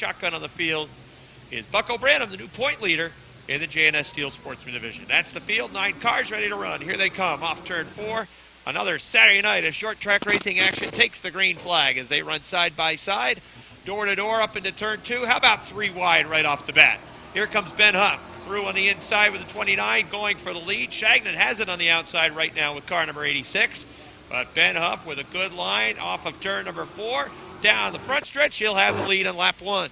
shotgun on the field is Bucko Branham, the new point leader in the J&S Steel Sportsman Division. That's the field. 9 cars ready to run. Here they come off turn 4. Another Saturday night of short track racing action takes the green flag as they run side by side, door to door up into turn 2. How about 3 wide right off the bat? Here comes Ben Huff through on the inside with the 29 going for the lead. Shagnon has it on the outside right now with car number 86. But Ben Huff with a good line off of turn number 4. Down the front stretch, he'll have the lead on lap 1.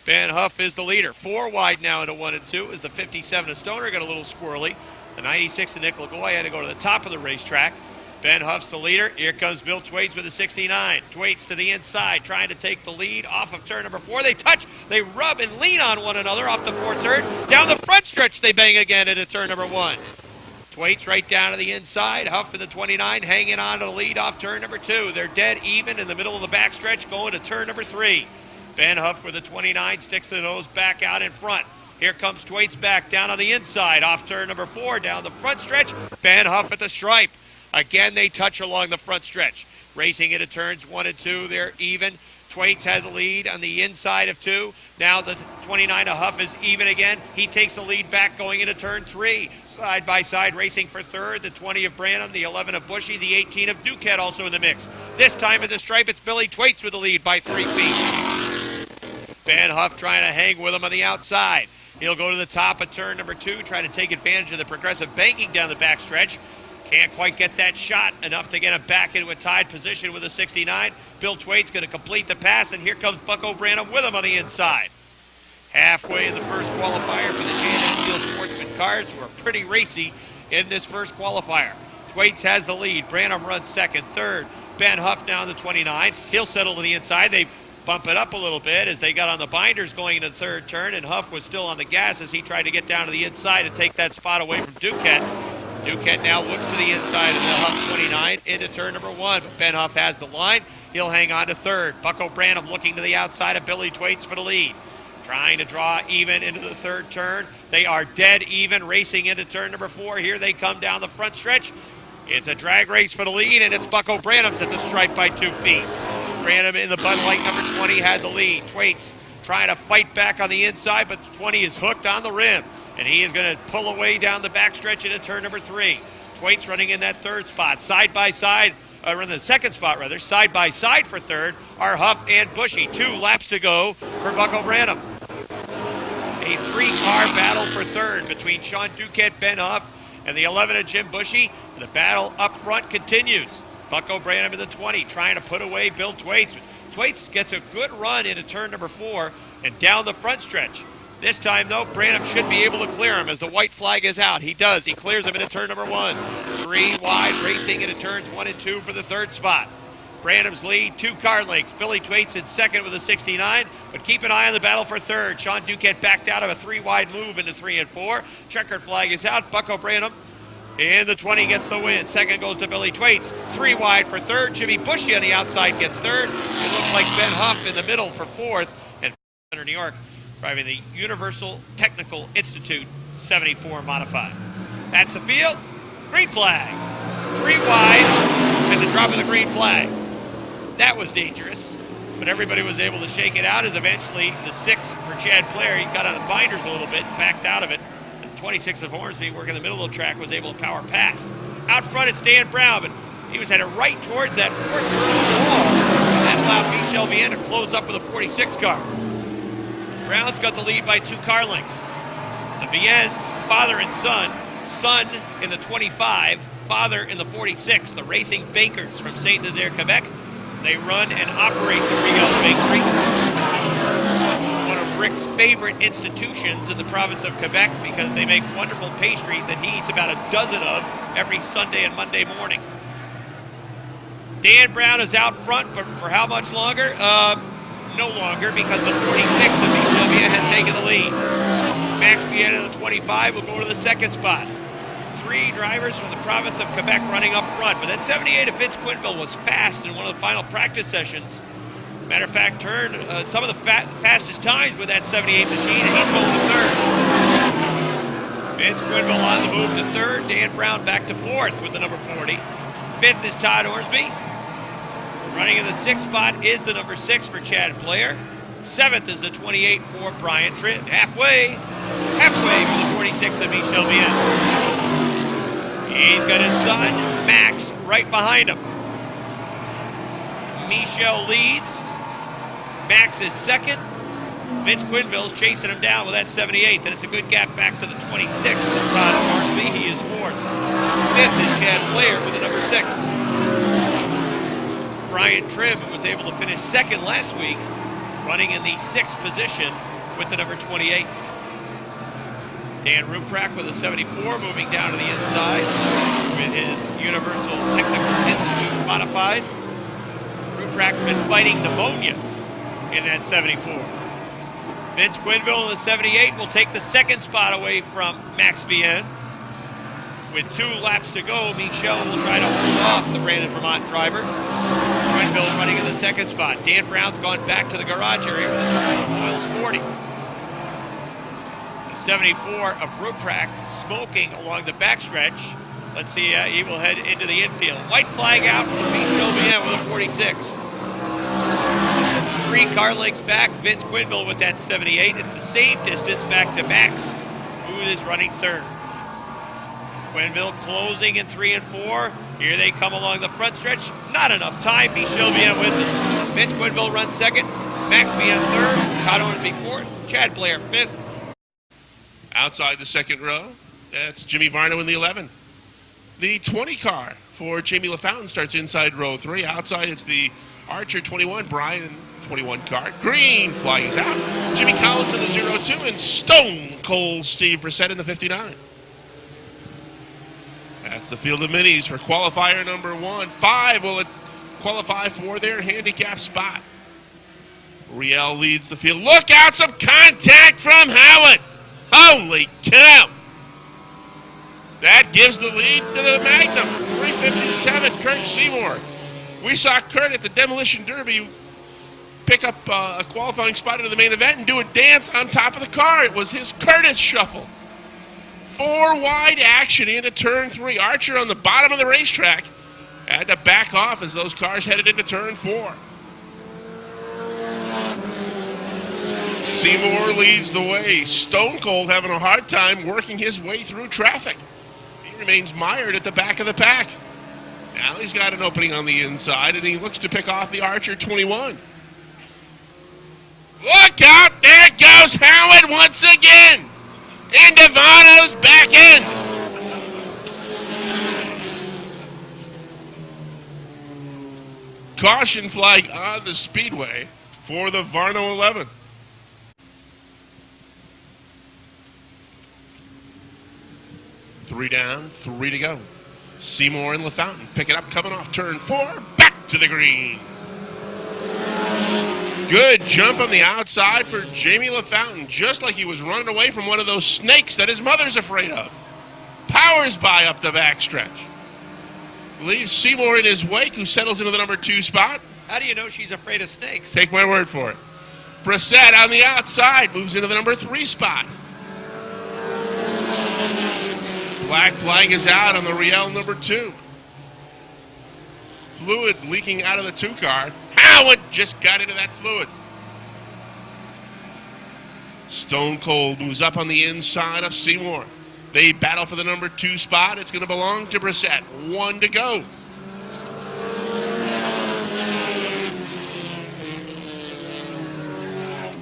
Ben Huff is the leader. 4 wide now into 1 and 2 as the 57 of Stoner got a little squirrely. The 96 of Nick LaGoy had to go to the top of the racetrack. Ben Huff's the leader. Here comes Bill Thwaites with the 69. Thwaites to the inside, trying to take the lead off of turn number 4. They touch, they rub and lean on one another off the 4th turn. Down the front stretch, they bang again into turn number 1. Thwaites right down to the inside. Huff in the 29 hanging on to the lead off turn number 2. They're dead even in the middle of the backstretch going to turn number 3. Ben Huff with the 29 sticks the nose back out in front. Here comes Thwaites back down on the inside off turn number 4 down the front stretch. Ben Huff at the stripe. Again, they touch along the front stretch. Racing into turns 1 and 2. They're even. Thwaites had the lead on the inside of 2. Now the 29 of Huff is even again. He takes the lead back going into turn 3. Side by side racing for 3rd. The 20 of Branham, the 11 of Bushy, the 18 of Duquette also in the mix. This time in the stripe, it's Billy Thwaites with the lead by 3 feet. Ben Huff trying to hang with him on the outside. He'll go to the top of turn number 2, trying to take advantage of the progressive banking down the backstretch. Can't quite get that shot enough to get him back into a tied position with a 69. Bill Thwaites going to complete the pass, and here comes Bucko Branham with him on the inside. Halfway in the first qualifier for the J&S Steel Sportsman cars, who are pretty racy in this first qualifier. Thwaites has the lead. Branham runs 2nd. 3rd, Ben Huff now in the 29. He'll settle to the inside. They bump it up a little bit as they got on the binders going into the 3rd turn, and Huff was still on the gas as he tried to get down to the inside and take that spot away from Duquette. Duquette now looks to the inside of the Huff 29 into turn number 1. But Ben Huff has the line. He'll hang on to 3rd. Bucko Branham looking to the outside of Billy Thwaites for the lead. Trying to draw even into the 3rd turn. They are dead even racing into turn number 4. Here they come down the front stretch. It's a drag race for the lead, and it's Bucko Branham's at the stripe by 2 feet. Branham in the Bud Light number 20 had the lead. Thwaites trying to fight back on the inside, but the 20 is hooked on the rim. And he is going to pull away down the backstretch into turn number 3. Thwaites running in that 3rd spot. Side by side, or in the 2nd spot rather, side by side for 3rd are Huff and Bushy. 2 laps to go for Bucko Branham. A 3-car battle for 3rd between Sean Duquette, Ben Huff, and the 11 of Jim Bushy. The battle up front continues. Bucko Branham in the 20 trying to put away Bill Thwaites. Thwaites gets a good run into turn number 4 and down the front stretch. This time, though, Branham should be able to clear him as the white flag is out. He does. He clears him into turn number 1. 3 wide, racing into turns 1 and 2 for the 3rd spot. Branham's lead, 2 car lengths. Billy Thwaites in 2nd with a 69, but keep an eye on the battle for 3rd. Sean Duquette backed out of a 3-wide move into 3 and 4. Checkered flag is out. Bucko Branham in the 20 gets the win. 2nd goes to Billy Thwaites. 3 wide for 3rd. Jimmy Bushy on the outside gets 3rd. It looks like Ben Huff in the middle for 4th. And New York driving the Universal Technical Institute 74 Modified. That's the field. Green flag. 3 wide and the drop of the green flag. That was dangerous, but everybody was able to shake it out as eventually the 6 for Chad Blair, he got on the binders a little bit, backed out of it. And 26 of Hornsby, working in the middle of the track, was able to power past. Out front, it's Dan Brown, but he was headed right towards that 4th turn of the wall. That allowed Michel Vienne to close up with a 46 car. Brown's got the lead by 2 car lengths. The Viennes, father and son in the 25, father in the 46, the Racing Bakers from Saint-Nazaire, Quebec. They run and operate the Riel Bakery, one of Rick's favorite institutions in the province of Quebec because they make wonderful pastries that he eats about a dozen of every Sunday and Monday morning. Dan Brown is out front, but for how much longer? No longer, because the 46 of Michel Vienne has taken the lead. Max Vienne in the 25 will go to the 2nd spot. 3 drivers from the province of Quebec running up front, but that 78 of Vince Quinville was fast in one of the final practice sessions. Matter of fact, turned some of the fastest times with that 78 machine, and he's going to 3rd. Vince Quinville on the move to 3rd. Dan Brown back to 4th with the number 40. 5th is Todd Hornsby. Running in the 6th spot is the number 6 for Chad Player. 7th is the 28 for Brian Tritt. Halfway for the 46 of Michel Bien. He's got his son, Max, right behind him. Michel leads. Max is second. Vince Quinville's chasing him down with that 78th, and it's a good gap back to the 26. Todd Marsby, he is fourth. Fifth is Chad Blair with the number 6. Brian Trim was able to finish second last week, running in the 6th position with the number 28. Dan Ruprecht with a 74, moving down to the inside with his Universal Technical Institute modified. Ruprecht's been fighting pneumonia in that 74. Vince Quinville in the 78 will take the second spot away from Max Bien. With 2 laps to go, Michel will try to hold off the Brandon Vermont driver. Quinville running in the second spot. Dan Brown's gone back to the garage area with a turn on Moyles 40. The 74 of Ruprecht smoking along the backstretch. Let's see, he will head into the infield. White flag out for Michel Bien with a 46. 3 car lengths back, Vince Quinville with that 78. It's the same distance back to Max, who is running third. Quinville closing in 3 and 4. Here they come along the front stretch. Not enough time. Michel Bien wins it. Vince Quinville runs second. Max Bien third. Todd Hornsby fourth. Chad Blair fifth. Outside the second row, that's Jimmy Varno in the 11. The 20 car for Jamie LaFountain starts inside row 3. Outside, it's the Archer 21, Brian 21 car. Green flag is out. Jimmy Collins in the 02 and Stone Cold Steve Brissett in the 59. That's the field of minis for qualifier number 1. 5 will qualify for their handicap spot. Riel leads the field. Look out, some contact from Howard. Holy cow. That gives the lead to the Magnum. 357, Kurt Seymour. We saw Kurt at the Demolition Derby pick up a qualifying spot into the main event and do a dance on top of the car. It was his Curtis shuffle. 4 wide action into turn 3. Archer on the bottom of the racetrack had to back off as those cars headed into turn 4. Seymour leads the way. Stone Cold having a hard time working his way through traffic. He remains mired at the back of the pack. Now he's got an opening on the inside, and he looks to pick off the Archer 21. Look out! There goes Howard once again! Into Varno's back end. Caution flag on the speedway for the Varno 11. Three down, 3 to go. Seymour and LaFountain pick it up, coming off turn 4, back to the green. Good jump on the outside for Jamie LaFountain, just like he was running away from one of those snakes that his mother's afraid of. Powers by up the backstretch. Leaves Seymour in his wake, who settles into the number 2 spot. How do you know she's afraid of snakes? Take my word for it. Brissett on the outside moves into the number 3 spot. Black flag is out on the Riel number 2. Fluid leaking out of the 2 car. Howard just got into that fluid. Stone Cold moves up on the inside of Seymour. They battle for the number 2 spot. It's going to belong to Brissett. 1 to go.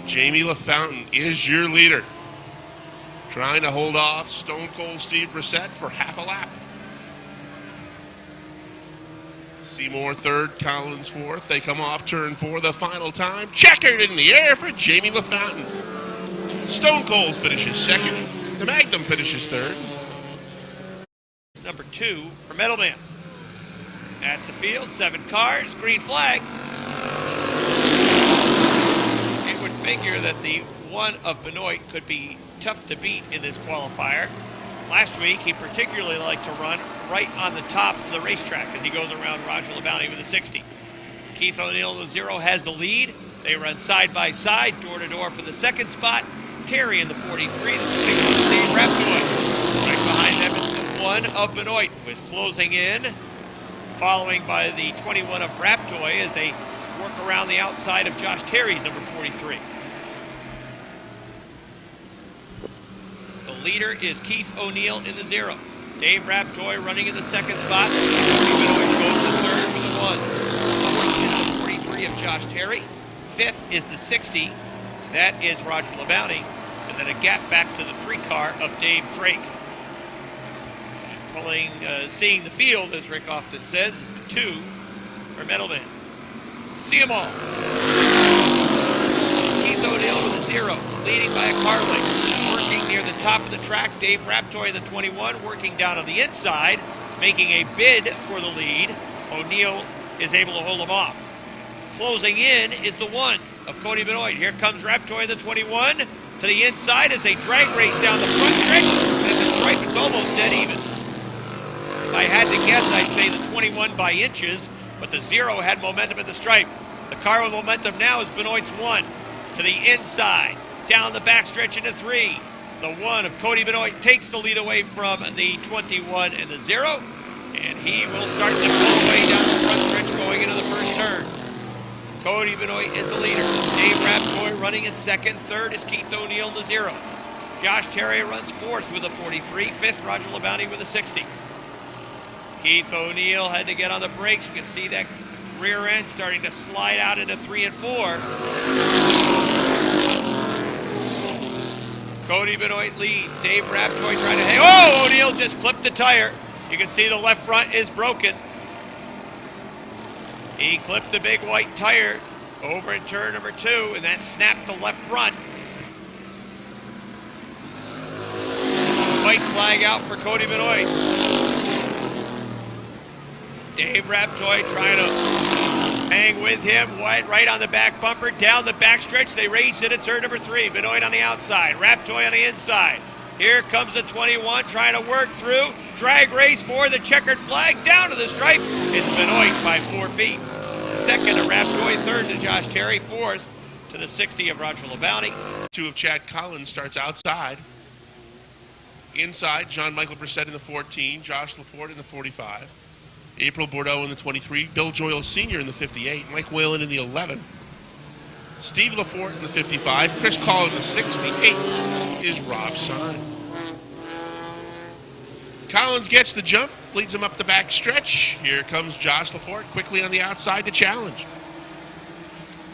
Jamie LaFountain is your leader. Trying to hold off Stone Cold Steve Brissett for half a lap. Seymour third, Collins fourth. They come off turn 4 the final time. Checkered in the air for Jamie LaFountain. Stone Cold finishes second. The Magnum finishes third. Number 2 for Middleman. That's the field. 7 cars. Green flag. It would figure that the one of Benoit could be tough to beat in this qualifier. Last week, he particularly liked to run right on the top of the racetrack as he goes around Roger Labounty with a 60. Keith O'Neill, the 0, has the lead. They run side by side, door to door for the second spot. Terry in the 43, the 21, Dave Raptoy. Right behind them is the 1 of Benoit, who is closing in, following by the 21 of Raptoy as they work around the outside of Josh Terry's number 43. The leader is Keith O'Neill in the 0. Dave Raptoy running in the second spot. Benoit goes to third for the 1. Fourth is the 43 of Josh Terry. Fifth is the 60. That is Roger LeBounty. And then a gap back to the 3 car of Dave Drake. Seeing the field, as Rick often says, is the 2 for Meadowman. See them all. Keith O'Neill with a 0, leading by a car length. Working near the top of the track, Dave Raptoy in the 21, working down on the inside, making a bid for the lead. O'Neill is able to hold him off. Closing in is the 1 of Cody Benoit. Here comes Raptoy in the 21 to the inside as they drag race down the front stretch. And at the stripe, it's almost dead even. If I had to guess, I'd say the 21 by inches, but the 0 had momentum at the stripe. The car with momentum now is Benoit's 1 to the inside, down the backstretch into 3. The 1 of Cody Benoit takes the lead away from the 21 and the 0, and he will start to pull away down the front stretch going into the first turn. Cody Benoit is the leader. Dave Raptoy running in second. Third is Keith O'Neill in the 0. Josh Terry runs fourth with a 43. Fifth, Roger LeBounty with a 60. Keith O'Neill had to get on the brakes. You can see that rear end starting to slide out into 3 and 4. Cody Benoit leads. Dave Raptoy trying to hang. Oh, O'Neill just clipped the tire. You can see the left front is broken. He clipped the big white tire over in turn number 2, and that snapped the left front. White flag out for Cody Benoit. Dave Raptoy trying to hang with him. White right on the back bumper, down the backstretch. They race into turn number 3. Benoit on the outside, Raptoy on the inside. Here comes the 21 trying to work through. Drag race for the checkered flag down to the stripe. It's Benoit by 4 feet. Second to Raptoy, third to Josh Terry, fourth to the 60 of Roger LeBounty. 2 of Chad Collins starts outside. Inside, John Michael Brissett in the 14, Josh Laporte in the 45, April Bordeaux in the 23, Bill Joyle Sr. in the 58, Mike Whalen in the 11, Steve Lafort in the 55, Chris Call in the 68 is Rob Sine. Collins gets the jump, leads him up the back stretch. Here comes Josh Laporte quickly on the outside to challenge.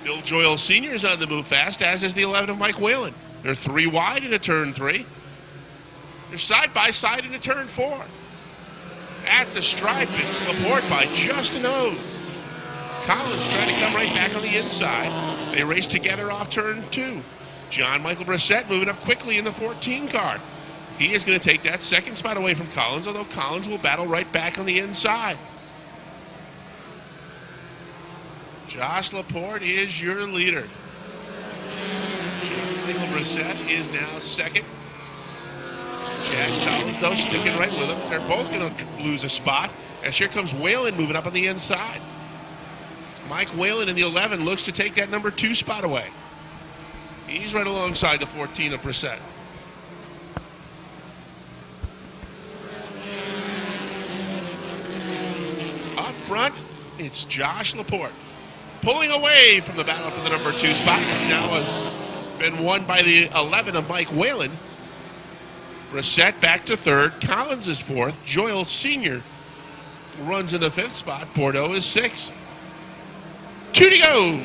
Bill Joyle Sr. is on the move fast, as is the 11 of Mike Whalen. They're 3 wide into turn 3. They're side by side into turn 4. At the stripe, it's Laporte by just a nose. Collins trying to come right back on the inside. They race together off turn 2. John Michael Brissett moving up quickly in the 14 car. He is going to take that second spot away from Collins, although Collins will battle right back on the inside. Josh Laporte is your leader. John Michael Brissett is now second. Chad Collins, though, sticking right with him. They're both going to lose a spot, as here comes Whalen moving up on the inside. Mike Whalen in the 11 looks to take that number 2 spot away. He's right alongside the 14 of Brissett. Up front, it's Josh Laporte. Pulling away from the battle for the number 2 spot. Now has been won by the 11 of Mike Whalen. Brissett back to third. Collins is fourth. Joyle Sr. runs in the 5th spot. Bordeaux is 6th. 2 to go.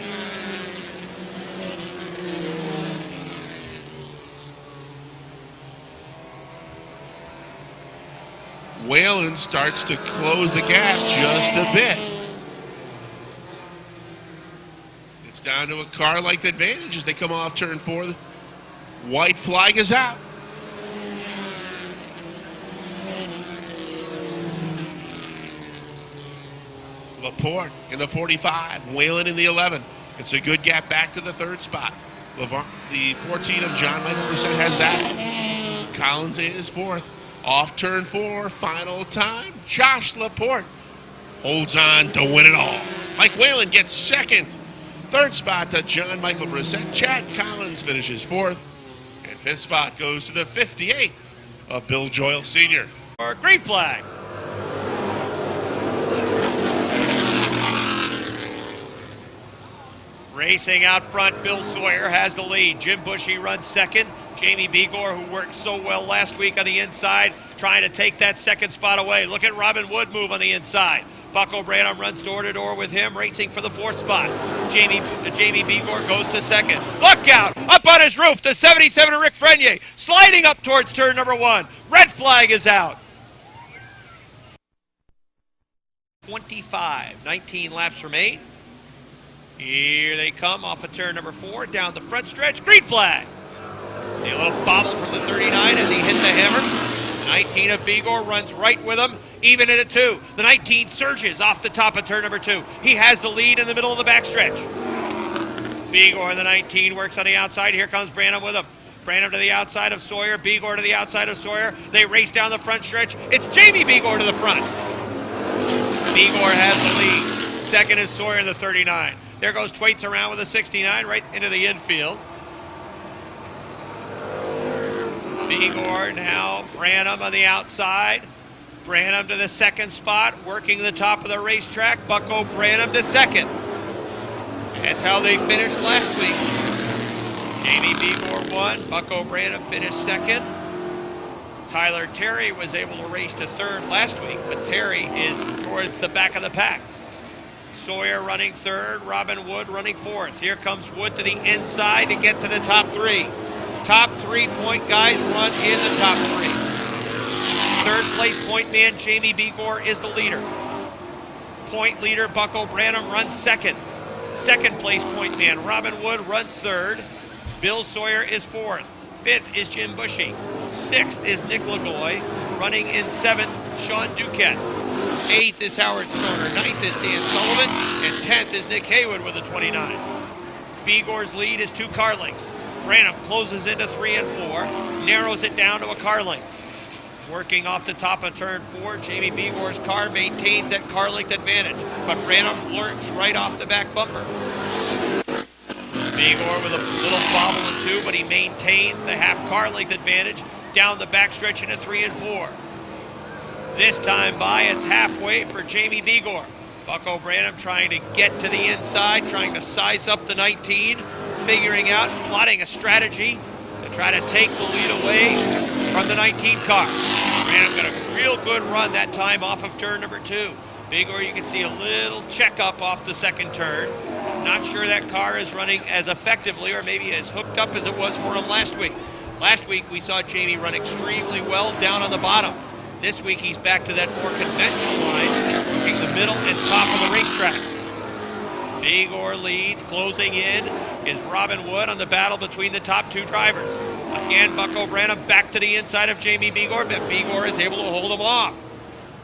Whalen starts to close the gap just a bit. It's down to a car-like advantage as they come off turn 4. White flag is out. Laporte in the 45, Whalen in the 11. It's a good gap back to the 3rd spot. The 14 of John Michael Brissett has that. Collins is 4th. Off turn 4, final time. Josh Laporte holds on to win it all. Mike Whalen gets 2nd. 3rd spot to John Michael Brissett. Chad Collins finishes 4th. And 5th spot goes to the 58 of Bill Joyle Sr. Green flag. Racing out front, Bill Sawyer has the lead. Jim Bushy runs second. Jamie Begor, who worked so well last week on the inside, trying to take that second spot away. Look at Robin Wood move on the inside. Buck O'Brien runs door-to-door with him, racing for the fourth spot. Jamie Begor goes to second. Look out! Up on his roof, the 77 Rick Frenier, sliding up towards turn number 1. Red flag is out. 25, 19 laps remain. Here they come off of turn number 4, down the front stretch. Green flag. See a little bobble from the 39 as he hit the hammer. The 19 of Begor runs right with him, even at a 2. The 19 surges off the top of turn number 2. He has the lead in the middle of the backstretch. Begor in the 19 works on the outside. Here comes Branham with him. Branham to the outside of Sawyer. Begor to the outside of Sawyer. They race down the front stretch. It's Jamie Begor to the front. Begor has the lead. Second is Sawyer in the 39. There goes Twaits around with a 69 right into the infield. Begor now, Branham on the outside. Branham to the second spot, working the top of the racetrack. Bucko Branham to second. That's how they finished last week. Jamie Begor won, Bucko Branham finished second. Tyler Terry was able to race to third last week, but Terry is towards the back of the pack. Sawyer running third, Robin Wood running fourth. Here comes Wood to the inside to get to the top 3. Top 3-point guys run in the top 3. Third place point man Jamie Begor is the leader. Point leader Bucko Branham runs second. Second place point man Robin Wood runs third. Bill Sawyer is fourth. Fifth is Jim Bushy. Sixth is Nick Lagoy. Running in seventh, Sean Duquette. Eighth is Howard Stoner. Ninth is Dan Sullivan. And 10th is Nick Haywood with a 29. Begor's lead is 2 car lengths. Branham closes into 3 and 4, narrows it down to a car length. Working off the top of turn 4, Jamie Begor's car maintains that car length advantage, but Branham lurks right off the back bumper. Begor with a little bobble in 2, but he maintains the half car length advantage down the backstretch into 3 and 4. This time by, it's halfway for Jamie Begor. Bucko Branham trying to get to the inside, trying to size up the 19, figuring out, plotting a strategy to try to take the lead away from the 19 car. Branham got a real good run that time off of turn number 2. Begor, you can see a little checkup off the second turn. Not sure that car is running as effectively or maybe as hooked up as it was for him last week. Last week we saw Jamie run extremely well down on the bottom. This week he's back to that more conventional line, working the middle and top of the racetrack. Begor leads, closing in is Robin Wood on the battle between the top 2 drivers. Again, Bucko Branham back to the inside of Jamie Begor, but Begor is able to hold him off.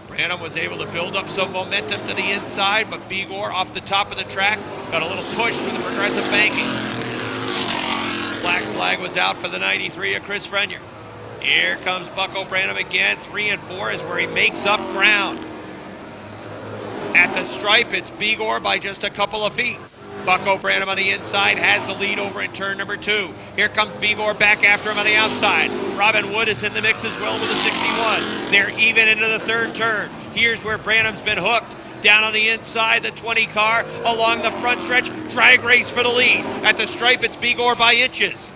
Branham was able to build up some momentum to the inside, but Begor off the top of the track got a little push with the progressive banking. Black flag was out for the 93 of Chris Frenier. Here comes Bucko Branham again. 3 and 4 is where he makes up ground. At the stripe, it's Begor by just a couple of feet. Bucko Branham on the inside has the lead over in turn number 2. Here comes Begor back after him on the outside. Robin Wood is in the mix as well with a 61. They're even into the third turn. Here's where Branham's been hooked. Down on the inside, the 20 car along the front stretch. Drag race for the lead. At the stripe, it's Begor by inches.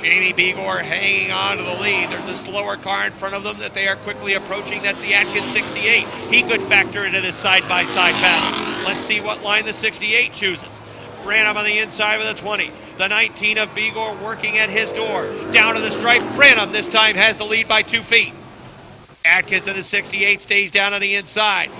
Jamie Begor hanging on to the lead. There's a slower car in front of them that they are quickly approaching. That's the Atkins 68. He could factor into this side-by-side battle. Let's see what line the 68 chooses. Branham on the inside with a 20. The 19 of Begor working at his door. Down to the stripe. Branham this time has the lead by 2 feet. Atkins in the 68 stays down on the inside.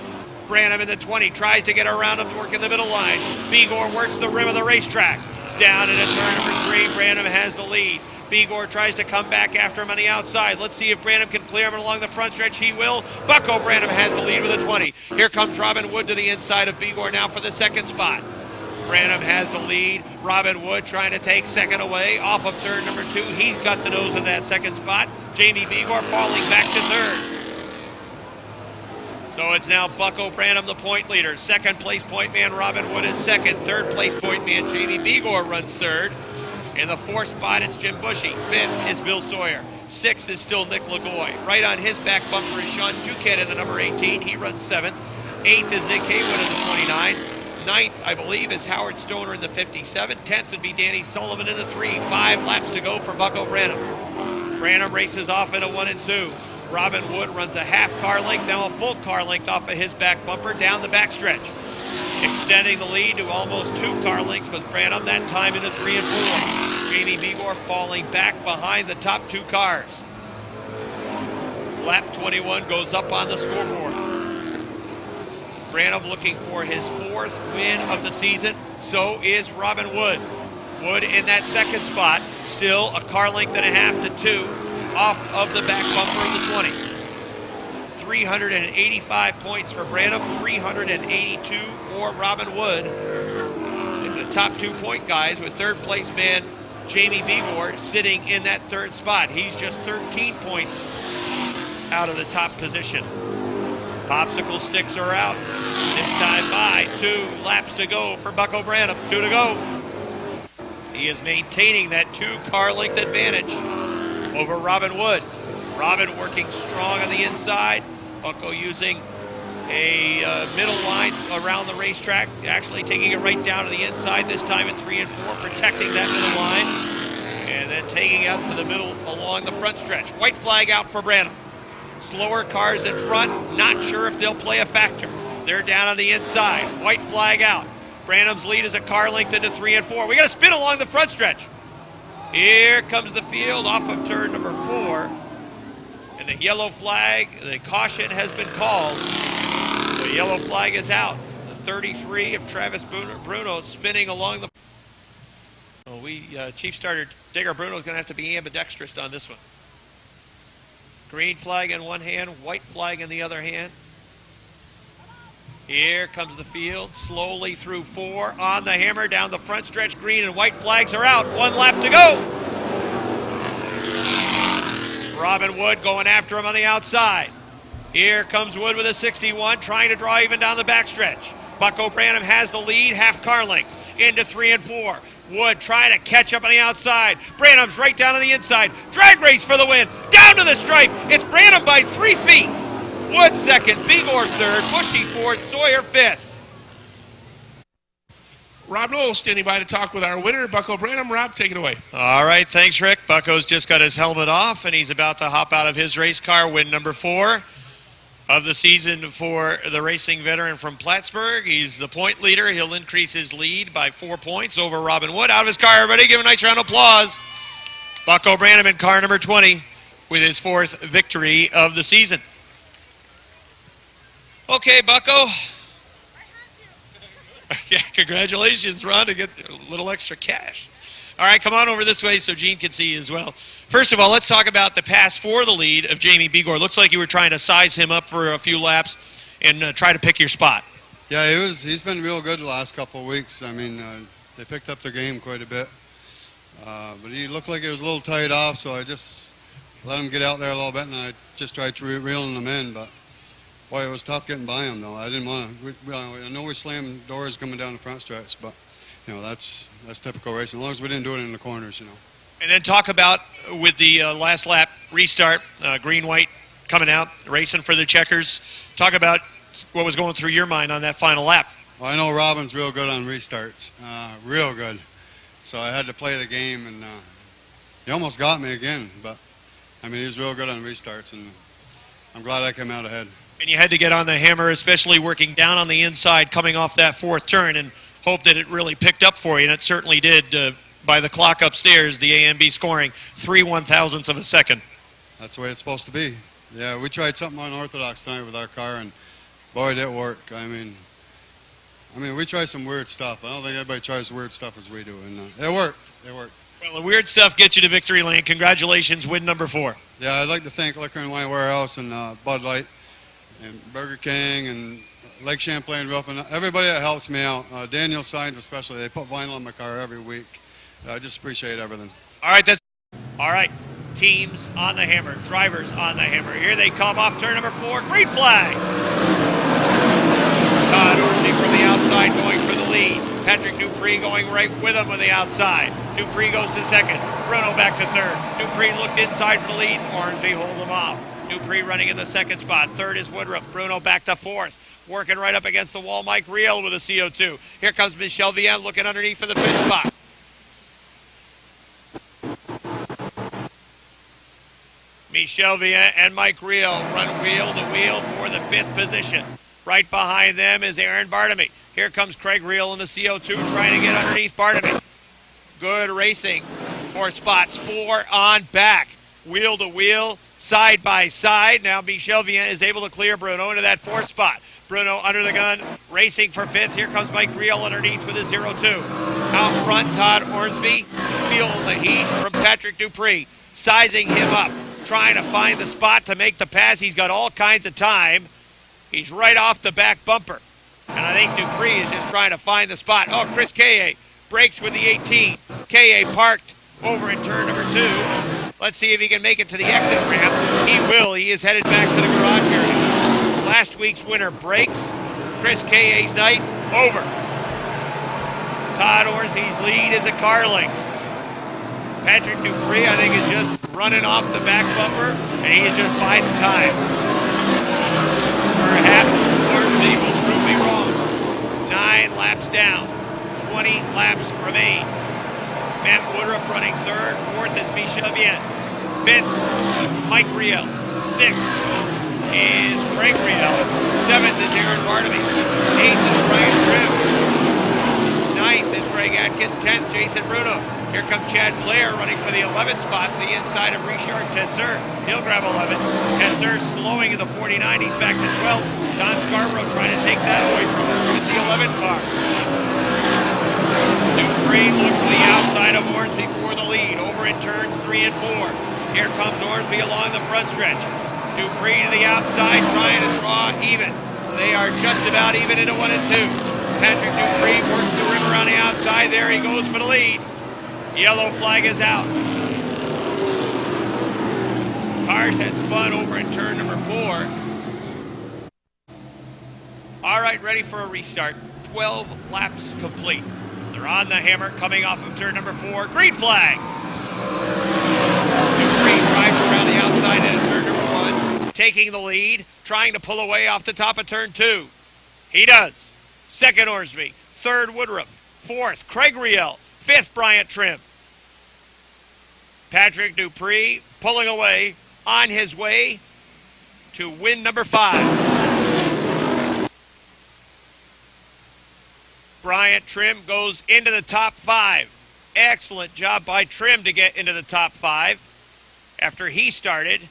Branham in the 20 tries to get around him to work in the middle line. Begor works the rim of the racetrack. Down into turn number 3, Branham has the lead. Begor tries to come back after him on the outside. Let's see if Branham can clear him along the front stretch. He will. Bucko Branham has the lead with a 20. Here comes Robin Wood to the inside of Begor now for the second spot. Branham has the lead. Robin Wood trying to take second away off of turn number 2. He's got the nose in that second spot. Jamie Begor falling back to third. So it's now Bucko Branham, the point leader. Second place point man Robin Wood is second. Third place point man Jamie Begor runs third. In the fourth spot, it's Jim Bushy. Fifth is Bill Sawyer. Sixth is still Nick Lagoy. Right on his back bumper is Sean Duquette in the number 18. He runs seventh. Eighth is Nick Haywood in the 29. Ninth, I believe, is Howard Stoner in the 57. 10th would be Danny Sullivan in the 3. 5 laps to go for Bucko Branham. Branham races off into 1 and 2. Robin Wood runs a half car length, now a full car length off of his back bumper down the backstretch. Extending the lead to almost 2 car lengths was Branham, that time into 3 and 4. Jamie Begor falling back behind the top 2 cars. Lap 21 goes up on the scoreboard. Branham looking for his 4th win of the season. So is Robin Wood. Wood in that 2nd spot, still a car length and a half to 2 off of the back bumper of the 20. 385 points for Branham, 382 for Robin Wood. And the top 2 point guys with 3rd place man Jamie Begor sitting in that 3rd spot. He's just 13 points out of the top position. Popsicle sticks are out. This time by 2 laps to go for Bucko Branham. 2 to go. He is maintaining that 2 car length advantage over Robin Wood. Robin working strong on the inside. Bucko using a middle line around the racetrack, actually taking it right down to the inside, this time in 3 and 4, protecting that middle line, and then taking out to the middle along the front stretch. White flag out for Branham. Slower cars in front, not sure if they'll play a factor. They're down on the inside. White flag out. Branham's lead is a car length into 3 and 4. We got to spin along the front stretch. Here comes the field off of turn number 4. And the yellow flag, the caution has been called. The yellow flag is out. The 33 of Travis Bruno spinning along the... Well, Chief Starter Digger Bruno is going to have to be ambidextrous on this one. Green flag in one hand, white flag in the other hand. Here comes the field, slowly through 4, on the hammer, down the front stretch. Green and white flags are out. 1 lap to go. Robin Wood going after him on the outside. Here comes Wood with a 61, trying to draw even down the backstretch. Bucko Branham has the lead, half car length, into 3 and 4. Wood trying to catch up on the outside. Branham's right down on the inside. Drag race for the win. Down to the stripe. It's Branham by 3 feet. Wood 2nd, Begor 3rd, Bushy 4th, Sawyer 5th. Rob Knowles standing by to talk with our winner, Bucko Branham. Rob, take it away. All right, thanks, Rick. Bucko's just got his helmet off, and he's about to hop out of his race car, win number 4 of the season for the racing veteran from Plattsburgh. He's the point leader. He'll increase his lead by 4 points over Robin Wood. Out of his car, everybody. Give a nice round of applause. Bucko Branham in car number 20 with his 4th victory of the season. Okay, Bucko. Yeah, congratulations, Ron, to get a little extra cash. All right, come on over this way so Gene can see you as well. First of all, let's talk about the pass for the lead of Jamie Begor. Looks like you were trying to size him up for a few laps and try to pick your spot. Yeah, he's been real good the last couple of weeks. I mean, they picked up their game quite a bit. But he looked like he was a little tied off, so I just let him get out there a little bit, and I just tried reeling him in. But, boy, it was tough getting by him, though. I didn't want to. I know we slammed doors coming down the front stretch, but, you know, that's typical racing, as long as we didn't do it in the corners, you know. And then talk about, with the last lap restart, green-white coming out, racing for the checkers. Talk about what was going through your mind on that final lap. Well, I know Robin's real good on restarts, real good. So I had to play the game, and he almost got me again. But, I mean, he was real good on restarts, and I'm glad I came out ahead. And you had to get on the hammer, especially working down on the inside, coming off that 4th turn, and hope that it really picked up for you, and it certainly did. By the clock upstairs, the AMB scoring 3 1/1000ths of a second. That's the way it's supposed to be. Yeah, we tried something unorthodox tonight with our car, and boy, did it work. I mean, we try some weird stuff. I don't think anybody tries weird stuff as we do, and it worked. It worked. Well, the weird stuff gets you to victory lane. Congratulations, win number 4. Yeah, I'd like to thank Liquor and Wine Warehouse and Bud Light and Burger King and Lake Champlain Roofing, everybody that helps me out. Daniel Signs especially. They put vinyl on my car every week. I just appreciate everything. All right. Teams on the hammer, drivers on the hammer. Here they come off turn number 4. Green flag. Todd Orsi from the outside going for the lead. Patrick Dupree going right with him on the outside. Dupree goes to 2nd. Bruno back to 3rd. Dupree looked inside for the lead. Ormsby holds him off. Dupree running in the 2nd spot. 3rd is Woodruff. Bruno back to 4th. working right up against the wall. Mike Riel with a CO2. Here comes Michel Vienne looking underneath for the fifth spot. Michel Vienne and Mike Riel run wheel to wheel for the fifth position. Right behind them is Aaron Bartamy. Here comes Craig Riel in the CO2 trying to get underneath Bartamy. Good racing for spots 4 on back. Wheel to wheel, side by side. Now Michel Vienne is able to clear Bruno into that 4th spot. Bruno under the gun, racing for 5th. Here comes Mike Riel underneath with a 0-2. Out front, Todd Orsby feeling the heat from Patrick Dupree. Sizing him up, trying to find the spot to make the pass. He's got all kinds of time. He's right off the back bumper. And I think Dupree is just trying to find the spot. Oh, Chris Kaye breaks with the 18. Kaye parked over in turn number 2. Let's see if he can make it to the exit ramp. He will. He is headed back to the garage area. Last week's winner breaks. Chris Kaye's night over. Todd Orsby's lead is a car length. Patrick Dupree, I think, is just running off the back bumper, and he is just biding time. Perhaps Orsby will prove me wrong. 9 laps down. 20 laps remain. Matt Woodruff running 3rd. 4th is Michel Vienne. 5th, Mike Riel. 6th is Craig Riel. 7th is Aaron Bartamy. 8th is Brian Trim. 9th is Greg Atkins. 10th, Jason Bruno. Here comes Chad Blair running for the 11th spot to the inside of Richard Tesser. He'll grab 11th. Tesser slowing in the 49. He's back to 12th. Don Scarborough trying to take that away from him with the 11th car. Dupree looks to the outside of Orsby for the lead over in turns 3 and 4. Here comes Orsby along the front stretch. Dupree to the outside trying to draw even. They are just about even into 1 and 2. Patrick Dupree works the rim around the outside. There he goes for the lead. Yellow flag is out. Cars had spun over in turn number 4. All right, ready for a restart. 12 laps complete. They're on the hammer coming off of turn number 4. Green flag. Dupree drives around the outside into turn number 1, taking the lead, trying to pull away off the top of turn 2. He does. 2nd, Orsby. 3rd, Woodruff. 4th, Craig Riel. 5th, Bryant Trim. Patrick Dupree pulling away on his way to win number 5. Bryant Trim goes into the top 5. Excellent job by Trim to get into the top 5 after he started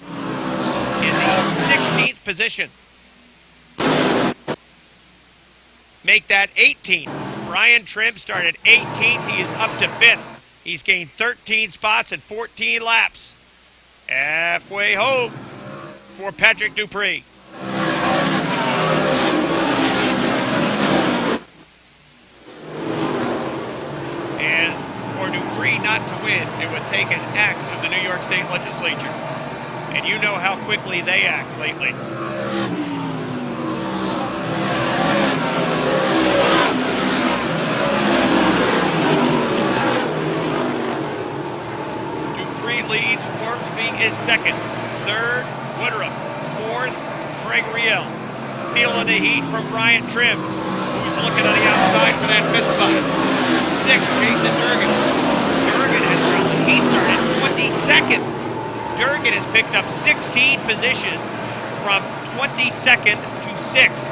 in the 16th position. Make that 18th. Brian Trim started 18th. He is up to 5th. He's gained 13 spots and 14 laps. Halfway home for Patrick Dupree. And for Dupree not to win, it would take an act of the New York State Legislature. And you know how quickly they act lately. Leads, Orsby is 2nd. 3rd, Woodruff. 4th, Craig Riel. Feeling the heat from Bryant Trim, who's looking on the outside for that 5th spot. 6th, Jason Durgan. Durgan has really, he started 22nd. Durgan has picked up 16 positions from 22nd to 6th.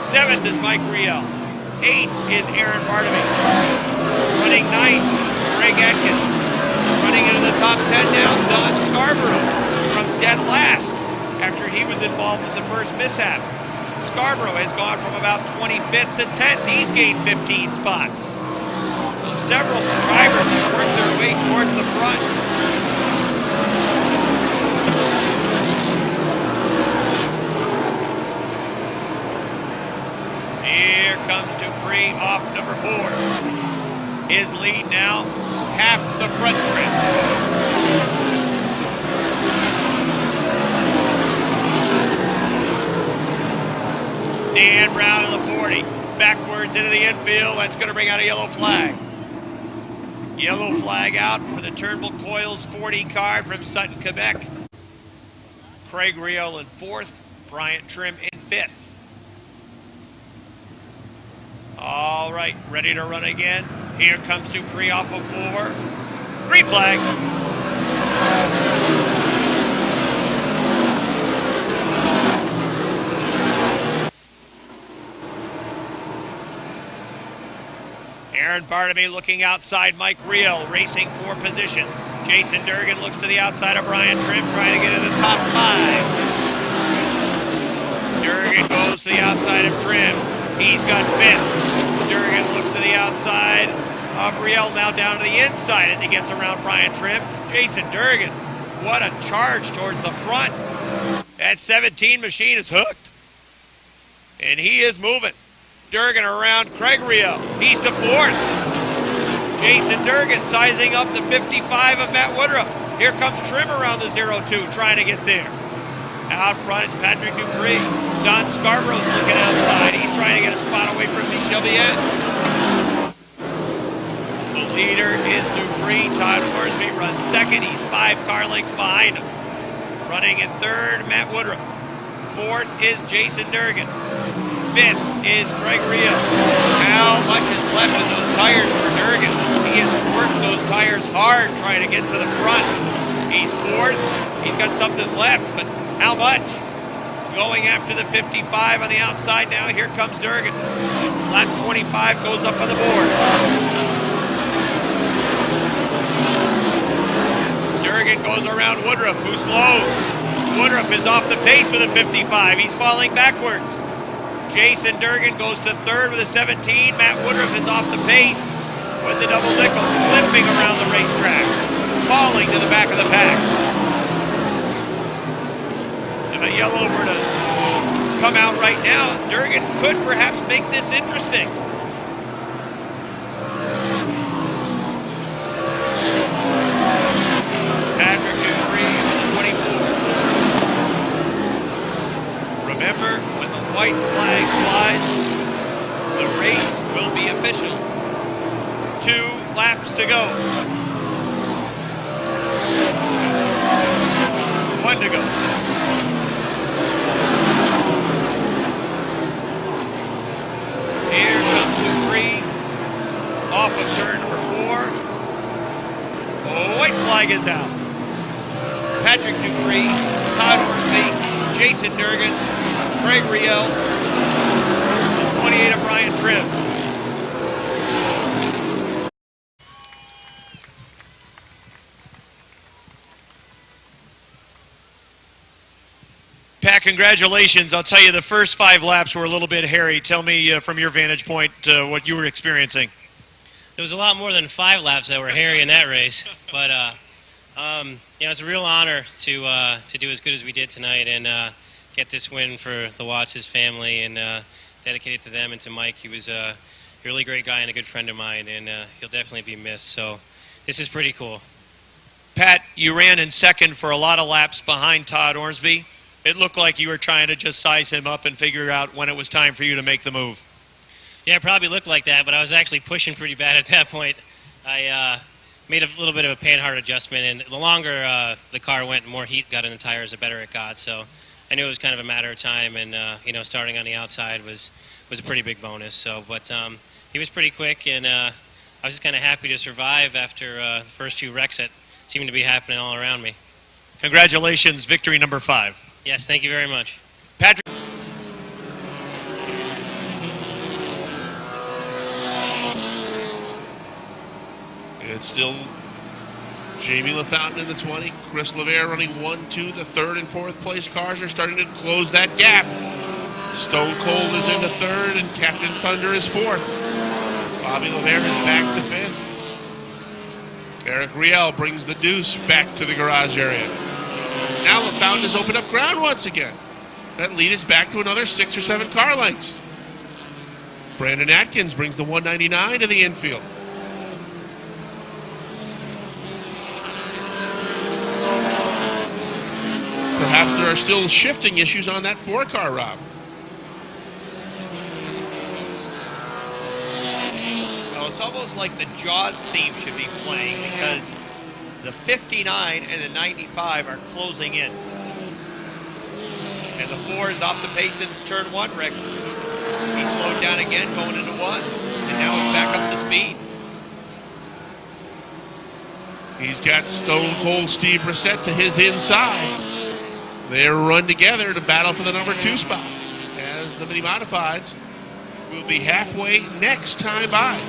7th is Mike Riel. 8th is Aaron Bartamy. Running 9th, Greg Atkins. Running into the top 10 now, Don Scarborough from dead last after he was involved in the first mishap. Scarborough has gone from about 25th to 10th. He's gained 15 spots. So several drivers have worked their way towards the front. Here comes Dupree off number 4. His lead now, half the front stretch. Dan Brown in the 40. Backwards into the infield. That's going to bring out a yellow flag. Yellow flag out for the Turnbull Coils 40 car from Sutton, Quebec. Craig Riel in 4th. Bryant Trim in 5th. All right, ready to run again. Here comes Dupree off of 4. Green flag. Aaron Barnaby looking outside. Mike Riel racing for position. Jason Durgan looks to the outside of Brian Trim, trying to get in the top 5. Durgan goes to the outside of Trim. He's got 5th. Durgan looks to the outside of Riel, now down to the inside as he gets around Brian Trim. Jason Durgan, what a charge towards the front. That 17 machine is hooked. And he is moving. Durgan around Craig Riel. He's to 4th. Jason Durgan sizing up the 55 of Matt Woodruff. Here comes Trim around the 0-2, trying to get there. Out front, it's Patrick Dupree. Don Scarborough's looking outside. He's trying to get a spot away from Michel Vienne. The leader is Dupree. Todd Horsby runs 2nd. He's 5 car lengths behind him. Running in 3rd, Matt Woodruff. 4th is Jason Durgan. 5th is Craig Riel. How much is left in those tires for Durgan? He has worked those tires hard trying to get to the front. He's 4th. He's got something left, but how much? Going after the 55 on the outside now. Here comes Durgan. Lap 25 goes up on the board. Durgan goes around Woodruff, who slows. Woodruff is off the pace with a 55. He's falling backwards. Jason Durgan goes to 3rd with a 17. Matt Woodruff is off the pace with the double nickel, flipping around the racetrack, falling to the back of the pack. If a yellow were to come out right now, Durgan could perhaps make this interesting. Patrick Dupree with a 24. Remember, when the white flag flies, the race will be official. 2 laps to go. 1 to go. Here comes Dupree, off of turn number 4. White flag is out. Patrick Dupree, Todd Horsby, Jason Durgan, Craig Riel, 28 of Brian Trim. Pat, congratulations. I'll tell you, the first 5 laps were a little bit hairy. Tell me from your vantage point what you were experiencing. There was a lot more than 5 laps that were hairy in that race, but it's a real honor to do as good as we did tonight and get this win for the Watts' family and dedicate it to them and to Mike. He was a really great guy and a good friend of mine, and he'll definitely be missed. So this is pretty cool. Pat, you ran in 2nd for a lot of laps behind Todd Horsby. It looked like you were trying to just size him up and figure out when it was time for you to make the move. Yeah, it probably looked like that, but I was actually pushing pretty bad at that point. I made a little bit of a panhard adjustment, and the longer the car went, the more heat got in the tires, the better it got. So I knew it was kind of a matter of time, and starting on the outside was a pretty big bonus. So, but he was pretty quick, and I was just kind of happy to survive after the first few wrecks that seemed to be happening all around me. Congratulations, victory number 5. Yes, thank you very much. Patrick. It's still Jamie LaFountain in the 20. Chris LeVere running 1, 2. The 3rd and 4th place cars are starting to close that gap. Stone Cold is into 3rd and Captain Thunder is 4th. Bobby LeVere is back to 5th. Eric Riel brings the Deuce back to the garage area. Now LaFountain has opened up ground once again. That lead is back to another 6 or 7 car lengths. Brandon Atkins brings the 199 to the infield. Perhaps there are still shifting issues on that 4-car, Rob. Well, it's almost like the Jaws theme should be playing because the 59 and the 95 are closing in. And And the 4 is off the pace in turn 1, Rick. He slowed down again going into 1. And now he's back up to speed. He's got Stone Cold Steve Brissett to his inside. They run together to battle for the number 2 spot. As the mini modifieds will be halfway next time by.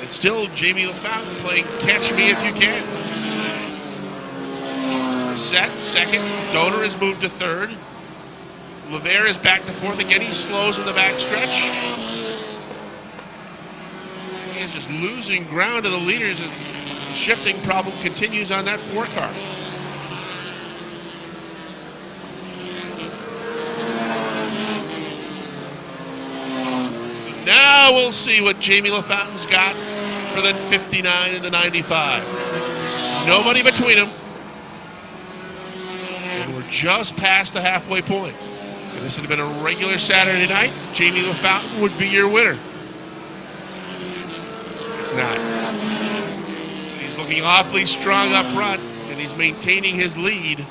And still Jamie LaFountain playing Catch Me If You Can. Brissett second. Donor has moved to third. LeVere is back to fourth. Again, he slows in the backstretch. He is just losing ground to the leaders as the shifting problem continues on that 4 car. Now we'll see what Jamie LaFountain's got for the 59 and the 95. Nobody between them. And we're just past the halfway point. If this had been a regular Saturday night, Jamie LaFountain would be your winner. It's not. He's looking awfully strong up front, and he's maintaining his lead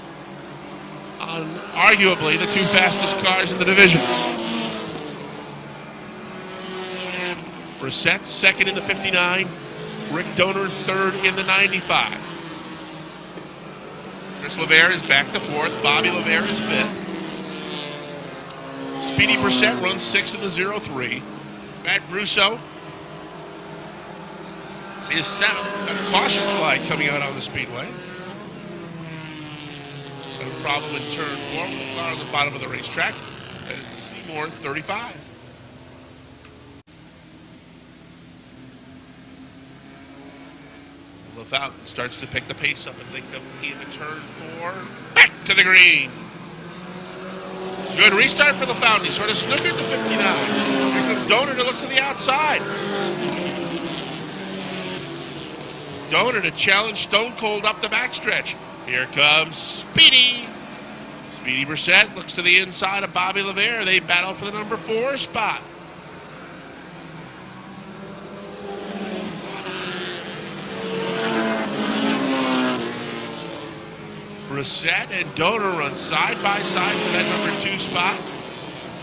on arguably the 2 fastest cars in the division. Brissett second in the 59. Rick Donor third in the 95. Chris LeVere is back to fourth. Bobby LeVere is fifth. Speedy Brissett runs 6th in the 03. Matt Brusso is 7th. A caution flag coming out on the speedway. No problem in turn 4 with the car on the bottom of the racetrack. That is Seymour 35. LaFountain starts to pick the pace up as they come into turn 4. Back to the green. Good restart for LaFountain. He sort of snookered the 59. Here comes Donor to look to the outside. Donor to challenge Stone Cold up the backstretch. Here comes Speedy. Speedy Brissett looks to the inside of Bobby LeVere. They battle for the number 4 spot. Brissett and Donor run side by side for that number 2 spot.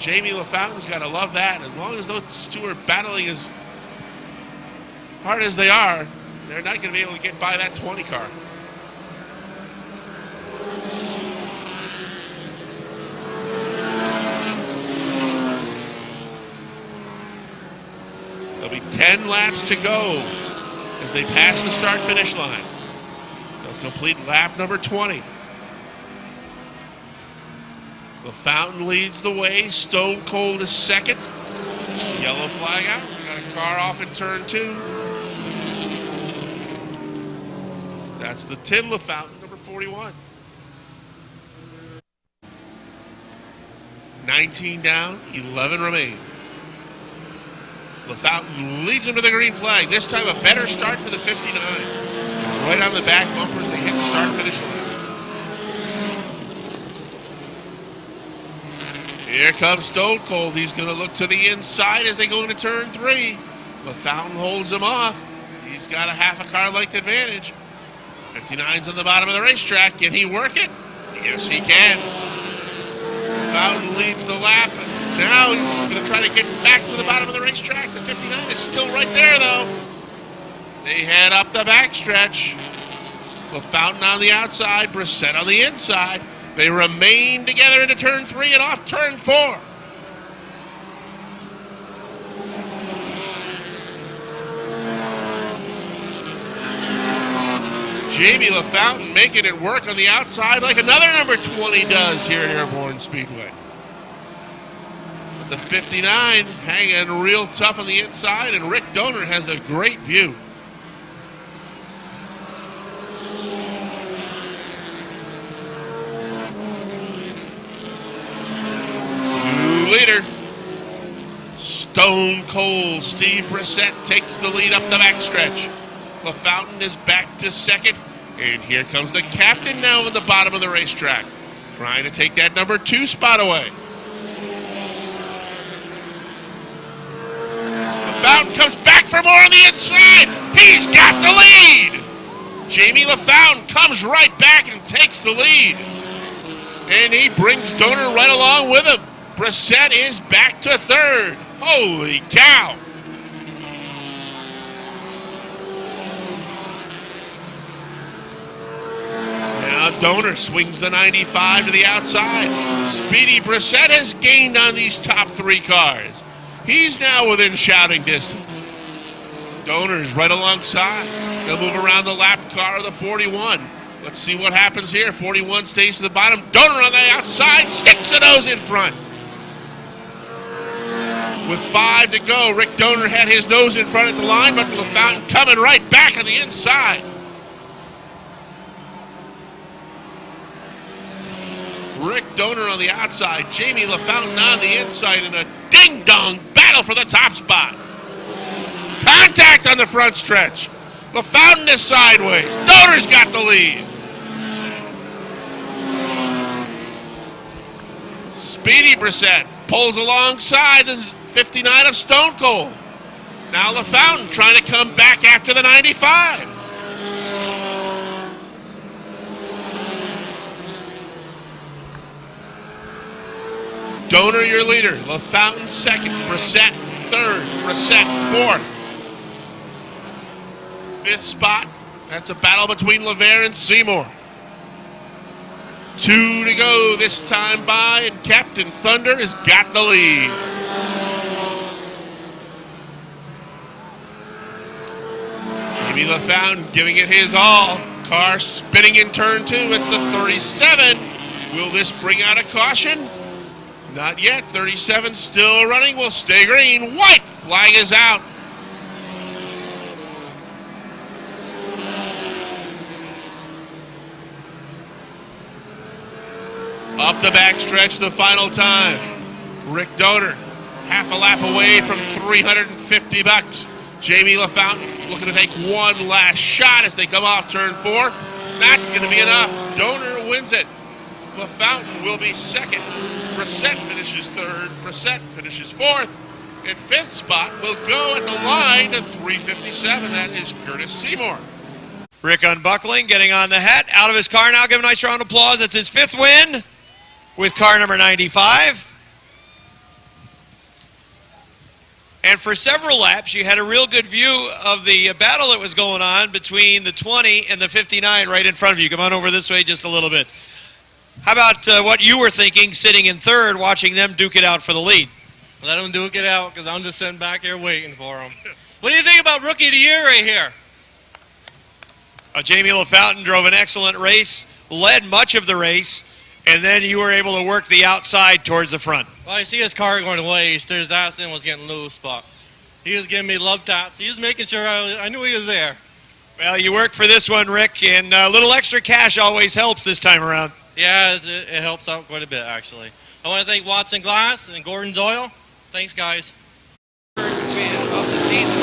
Jamie LaFountain's got to love that. As long as those two are battling as hard as they are, they're not going to be able to get by that 20 car. There'll be 10 laps to go as they pass the start-finish line. They'll complete lap number 20. LaFountain leads the way. Stone Cold is second. Yellow flag out. We got a car off in turn 2. That's the Tim LaFountain, number 41. 19 down, 11 remain. LaFountain leads him to the green flag. This time a better start for the 59. Right on the back bumpers, they hit the start-finish line. Here comes Stone Cold. He's going to look to the inside as they go into turn 3. LaFountain holds him off. He's got a half a car length advantage. 59's on the bottom of the racetrack. Can he work it? Yes, he can. LaFountain leads the lap. And now he's going to try to get back to the bottom of the racetrack. The 59 is still right there, though. They head up the backstretch. LaFountain on the outside. Brissett on the inside. They remain together into turn 3 and off turn 4. Jamie LaFountain making it work on the outside like another number 20 does here at Airborne Speedway. But the 59 hanging real tough on the inside, and Rick Donor has a great view. Leader. Stone Cold Steve Brissett takes the lead up the backstretch. LaFountain is back to second. And here comes the captain now at the bottom of the racetrack, trying to take that number 2 spot away. LaFountain comes back for more on the inside. He's got the lead. Jamie LaFountain comes right back and takes the lead. And he brings Donor right along with him. Brissett is back to third. Holy cow. Now Donor swings the 95 to the outside. Speedy Brissett has gained on these top three cars. He's now within shouting distance. Donor's right alongside. They'll move around the lap car of the 41. Let's see what happens here. 41 stays to the bottom. Donor on the outside, sticks a nose in front. With 5 to go, Rick Donor had his nose in front at the line, but LaFountain coming right back on the inside. Rick Donor on the outside, Jamie LaFountain on the inside in a ding-dong battle for the top spot. Contact on the front stretch. LaFountain is sideways. Donor's got the lead. Speedy Brissett pulls alongside. This is 59 of Stone Cold. Now LaFountain trying to come back after the 95. Donor your leader. LaFountain second. Brissett third. Brissett fourth. Fifth spot. That's a battle between LeVere and Seymour. 2 to go this time by, and Captain Thunder has got the lead. Jimmy LaFountain giving it his all. Car spinning in turn 2. It's the 37. Will this bring out a caution? Not yet. 37 still running. Will stay green. White flag is out. Up the backstretch the final time. Rick Donor, half a lap away from $350. Jamie LaFountain looking to take one last shot as they come off turn 4. Not going to be enough. Donor wins it. LaFountain will be second. Brissett finishes third. Brissett finishes fourth. And fifth spot will go at the line to 357. That is Curtis Seymour. Rick unbuckling, getting on the hat, out of his car now. Give him a nice round of applause. It's his 5th win with car number 95. And for several laps, you had a real good view of the battle that was going on between the 20 and the 59 right in front of you. Come on over this way just a little bit. How about what you were thinking sitting in third, watching them duke it out for the lead? Let them duke it out because I'm just sitting back here waiting for them. What do you think about Rookie of the Year right here? Jamie LaFountain drove an excellent race, led much of the race, and then you were able to work the outside towards the front. Well, I see his car going to waste. His accident was getting loose, but he was giving me love taps. He was making sure I knew he was there. Well, you worked for this one, Rick, and a little extra cash always helps this time around. Yeah, it helps out quite a bit, actually. I want to thank Watson Glass and Gordon's Oil. Thanks, guys. First win of the season.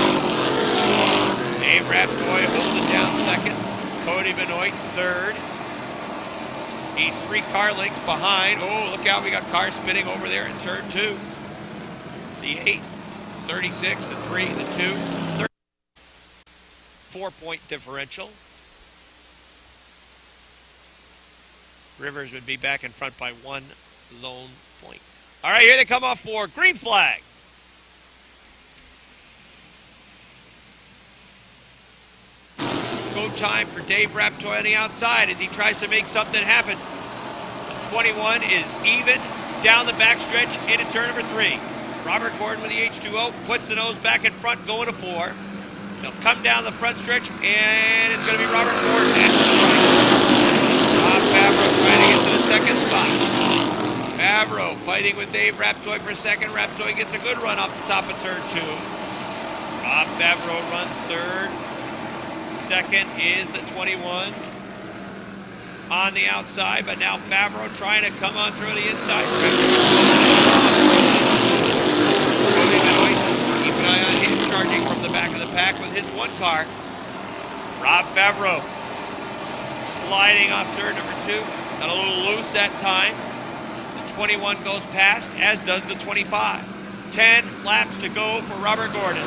Dave Raptoy holding down second. Cody Benoit third. He's 3 car lengths behind. Oh, look out, we got cars spinning over there in turn 2. The 8, 36, the 3, the 2, 30. 4-point differential. Rivers would be back in front by 1 lone point. All right, here they come off for green flag. Go time for Dave Raptoy on the outside as he tries to make something happen. The 21 is even down the backstretch into turn number 3. Robert Gordon with the H2O puts the nose back in front, going to 4. They'll come down the front stretch, and it's going to be Robert Gordon at the front. Rob Favreau trying to get to the second spot. Favreau fighting with Dave Raptoy for second. Raptoy gets a good run off the top of turn 2. Rob Favreau runs third. Second is the 21 on the outside, but now Favreau trying to come on through the inside. Keep an eye on him charging from the back of the pack with his 1 car. Rob Favreau sliding off turn number 2. Got a little loose that time. The 21 goes past, as does the 25. 10 laps to go for Robert Gordon.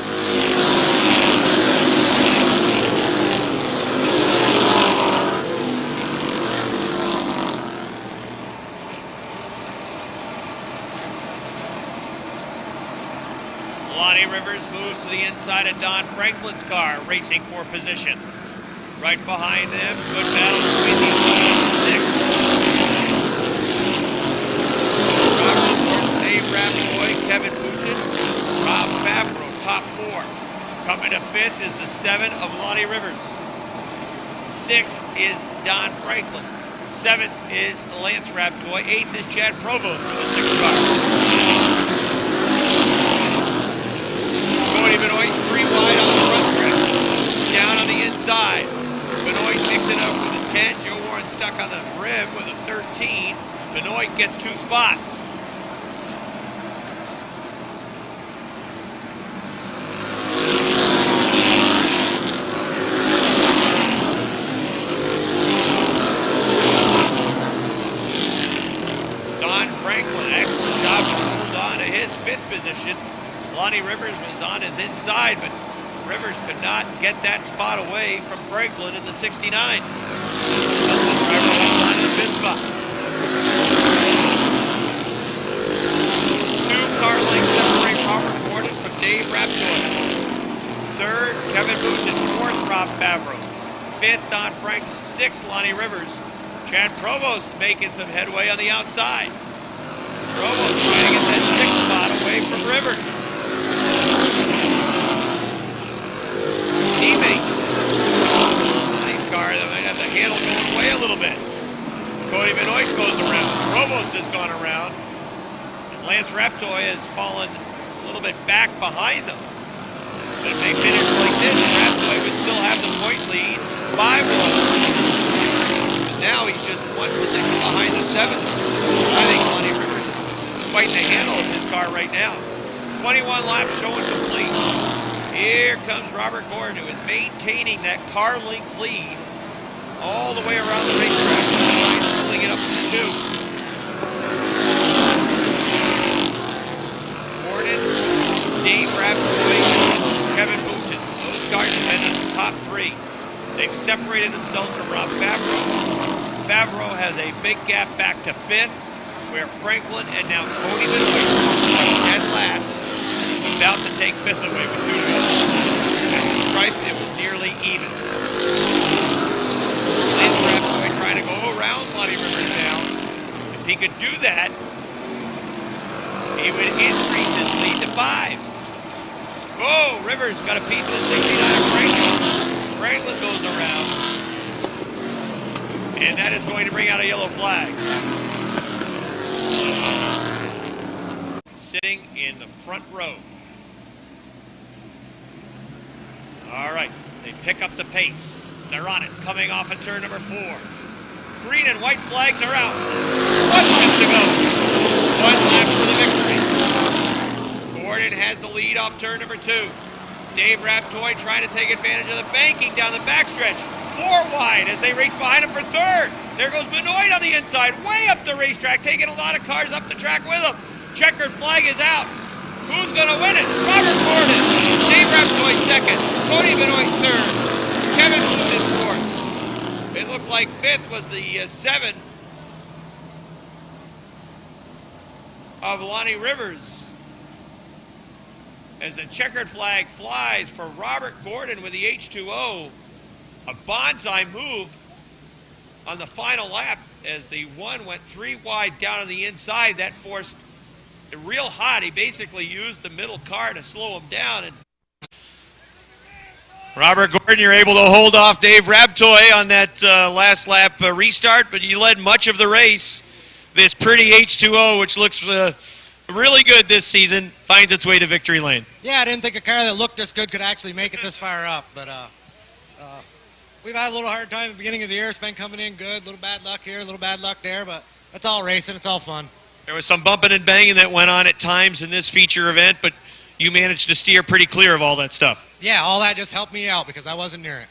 Dave Rivers moves to the inside of Don Franklin's car, racing for position. Right behind them, good battle between the 6. Robert Gordon, Dave Raptoy, Kevin Putin, Rob Favreau, top 4. Coming to 5th is the 7 of Lonnie Rivers. 6th is Don Franklin. 7th is Lance Raptoy. 8th is Chad Provost for the 6 car. Cody Benoit 3 wide on the front stretch. Down on the inside. Benoit picks it up with a 10. Joe Warren stuck on the rim with a 13. Benoit gets 2 spots. Don Franklin, excellent job to hold on to his 5th position. Lonnie Rivers was on his inside, but Rivers could not get that spot away from Franklin in the 69. Driver holds on his 5th spot. 2 car lengths separate Robert Gordon from Dave Raptoy. 3rd, Kevin Booten. 4th, Rob Favreau. 5th, Don Franklin. 6th, Lonnie Rivers. Chad Provost making some headway on the outside. Provost trying to get that 6th spot away from Rivers. Teammates. Nice car that might have the handle going away a little bit. Cody Benoit goes around. Provost has gone around. And Lance Raptoy has fallen a little bit back behind them. But if they finish like this, Raptoy would still have the point lead by 1. But now he's just 1 position behind the 7th. I think Lonnie Rivers is fighting the handle of his car right now. 21 laps showing complete. Here comes Robert Gordon, who is maintaining that car length lead all the way around the racetrack. He's pulling it up to 2. Gordon, Dave Raptoy, Kevin Booten. Those cars have been in the top 3. They've separated themselves from Rob Favreau. Favreau has a big gap back to 5th, where Franklin and now Cody Benoit are dead last. About to take 5th away with 2 to go. At the stripe, it was nearly even. Lance Raptoy trying to go around Lonnie Rivers now. If he could do that, he would increase his lead to 5. Whoa, Rivers got a piece of the 69 of Franklin. Franklin goes around. And that is going to bring out a yellow flag. Sitting in the front row. All right, they pick up the pace. They're on it, coming off of turn number 4. Green and white flags are out. 1 lap to go. 1 lap for the victory. Gordon has the lead off turn number 2. Dave Raptoy trying to take advantage of the banking down the backstretch. 4 wide as they race behind him for 3rd. There goes Benoit on the inside, way up the racetrack, taking a lot of cars up the track with him. Checkered flag is out. Who's going to win it? Robert Gordon. Dave Raptoy 2nd. Cody Benoit 3rd. Kevin Booten 4th. It looked like 5th was the 7 of Lonnie Rivers. As the checkered flag flies for Robert Gordon with the H2O. A bonsai move on the final lap as the 1 went 3 wide down on the inside. That forced it real hot. He basically used the middle car to slow him down. And Robert Gordon, you're able to hold off Dave Raptoy on that last lap restart, but you led much of the race. This pretty H2O, which looks really good this season, finds its way to victory lane. Yeah, I didn't think a car that looked this good could actually make it this far up, but we've had a little hard time at the beginning of the year. It's been coming in good, a little bad luck here, a little bad luck there, but it's all racing, it's all fun. There was some bumping and banging that went on at times in this feature event, but you managed to steer pretty clear of all that stuff. Yeah, all that just helped me out because I wasn't near it.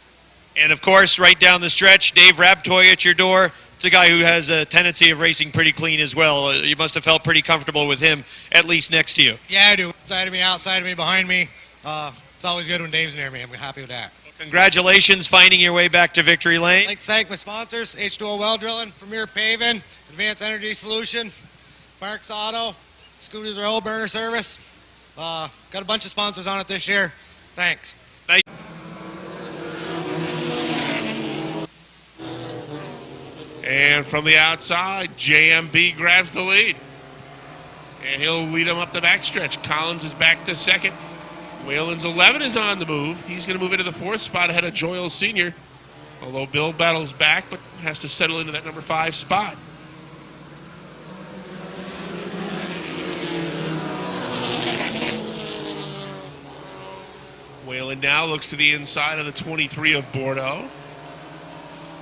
And, of course, right down the stretch, Dave Raptoy at your door. It's a guy who has a tendency of racing pretty clean as well. You must have felt pretty comfortable with him, at least next to you. Yeah, I do. Inside of me, outside of me, behind me. It's always good when Dave's near me. I'm happy with that. Well, congratulations finding your way back to victory lane. I'd like to thank my sponsors, H2O Well Drilling, Premier Paving, Advanced Energy Solution, Parks Auto, Scooters Oil Burner Service, Got a bunch of sponsors on it this year. Thanks. And from the outside, JMB grabs the lead. And he'll lead him up the backstretch. Collins is back to second. Whalen's 11 is on the move. He's going to move into the 4th spot ahead of Joyle Sr., although Bill battles back but has to settle into that number 5 spot. Whalen now looks to the inside of the 23 of Bordeaux.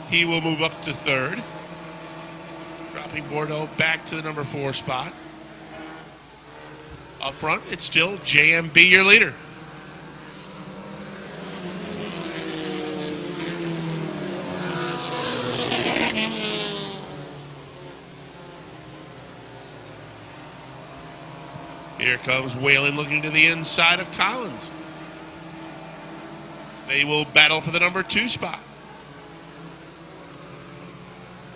He will move up to 3rd, dropping Bordeaux back to the number 4 spot. Up front, it's still JMB, your leader. Here comes Whalen looking to the inside of Collins. They will battle for the number 2 spot.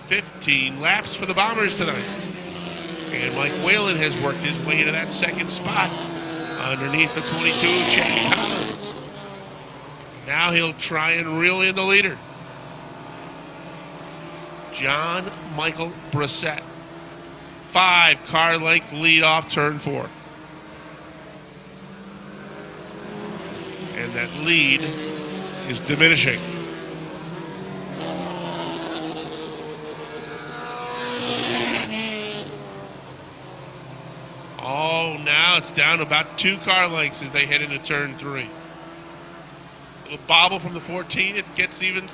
15 laps for the Bombers tonight. And Mike Whalen has worked his way into that 2nd spot underneath the 22, Chad Collins. Now he'll try and reel in the leader. John Michael Brissett. 5 car length lead off turn 4. And that lead is diminishing. Oh, now it's down to about 2 car lengths as they head into turn 3. A little bobble from the 14. It gets even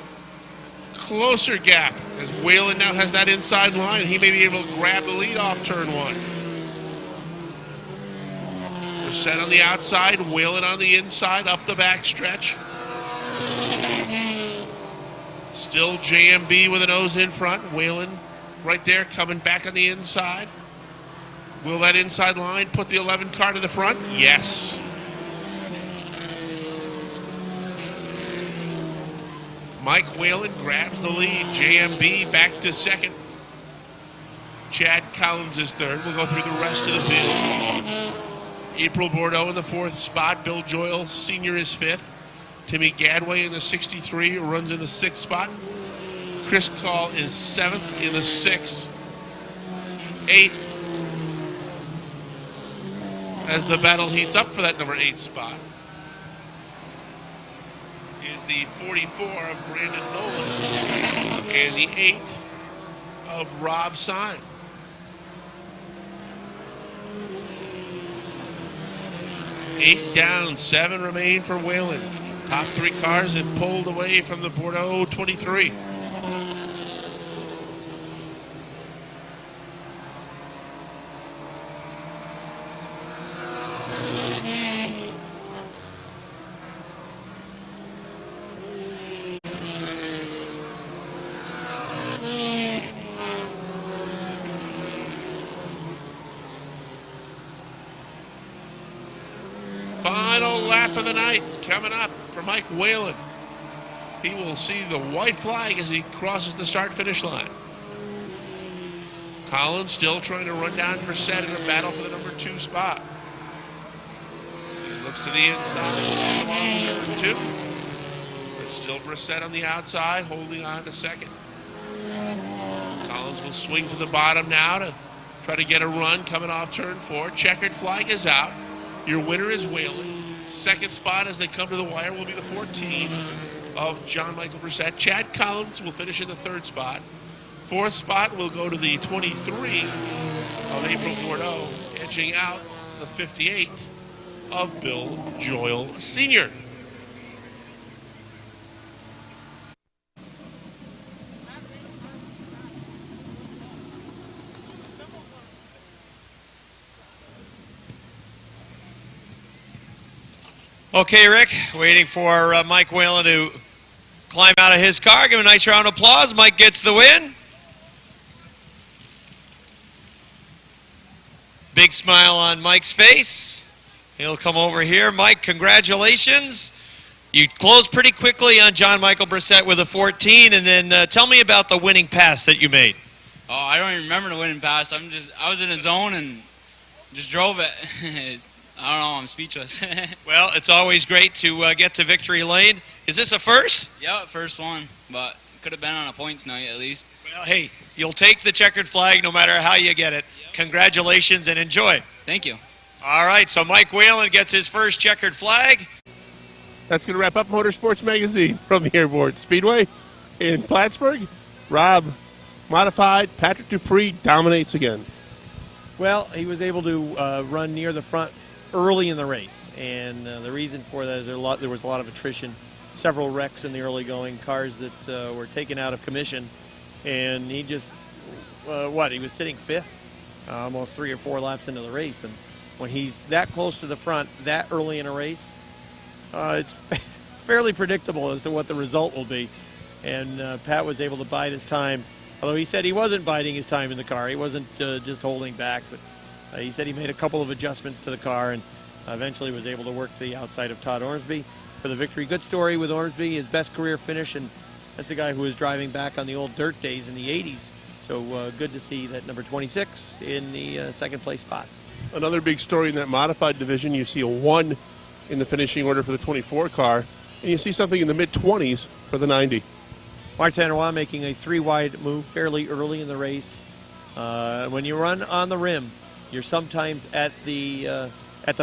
closer gap as Whalen now has that inside line. He may be able to grab the lead off turn 1. Brissett on the outside, Whalen on the inside, up the back stretch. Still JMB with a nose in front. Whalen right there coming back on the inside. Will that inside line put the 11 car to the front? Yes. Mike Whalen grabs the lead. JMB back to 2nd. Chad Collins is 3rd. We'll go through the rest of the field. April Bordeaux in the 4th spot. Bill Joyle Sr. is 5th. Timmy Gadway in the 63 runs in the 6th spot. Chris Call is 7th in the 6th. 8th as the battle heats up for that number 8 spot is the 44 of Brandon Nolan and the 8 of Rob Sine. Eight down, 7 remain for Whalen. Top 3 cars have pulled away from the Bordeaux 23. Final lap of the night coming up for Mike Whalen. He will see the white flag as he crosses the start-finish line. Collins still trying to run down Brissett in a battle for the number 2 spot. He looks to the inside. Turn 2. It's still Brissett on the outside, holding on to 2nd. Collins will swing to the bottom now to try to get a run coming off turn 4. Checkered flag is out. Your winner is Whalen. 2nd spot as they come to the wire will be the 14 of John Michael Brissett. Chad Collins will finish in the 3rd spot. 4th spot will go to the 23 of April Bordeaux, edging out the 58 of Bill Joyle Sr. Okay, Rick, waiting for Mike Whalen to climb out of his car. Give him a nice round of applause. Mike gets the win. Big smile on Mike's face. He'll come over here. Mike, congratulations. You closed pretty quickly on John Michael Brissett with a 14, and then tell me about the winning pass that you made. Oh, I don't even remember the winning pass. I was in a zone and just drove it. I don't know. I'm speechless. Well, it's always great to get to victory lane. Is this a first? Yeah, first one, but could have been on a points night at least. Well, hey, you'll take the checkered flag no matter how you get it. Congratulations and enjoy. Thank you. All right, so Mike Whalen gets his first checkered flag. That's going to wrap up Motorsports Magazine from the Airborne Speedway in Plattsburgh. Rob, modified, Patrick Dupree dominates again. Well, he was able to run near the front early in the race, and the reason for that is there was a lot of attrition, several wrecks in the early going, cars that were taken out of commission, and he just, he was sitting fifth, almost 3 or 4 laps into the race, and when he's that close to the front that early in a race, it's fairly predictable as to what the result will be, and Pat was able to bide his time. Although he said he wasn't biding his time in the car. He wasn't just holding back, but he said he made a couple of adjustments to the car and eventually was able to work to the outside of Todd Ormsby for the victory. Good story with Ormsby, his best career finish, and that's a guy who was driving back on the old dirt days in the 80s. So good to see that number 26 in the second place spot. Another big story in that modified division, you see a 1 in the finishing order for the 24 car, and you see something in the mid-20s for the 90. Martin Roy making a 3-wide move fairly early in the race. When you run on the rim, you're sometimes at the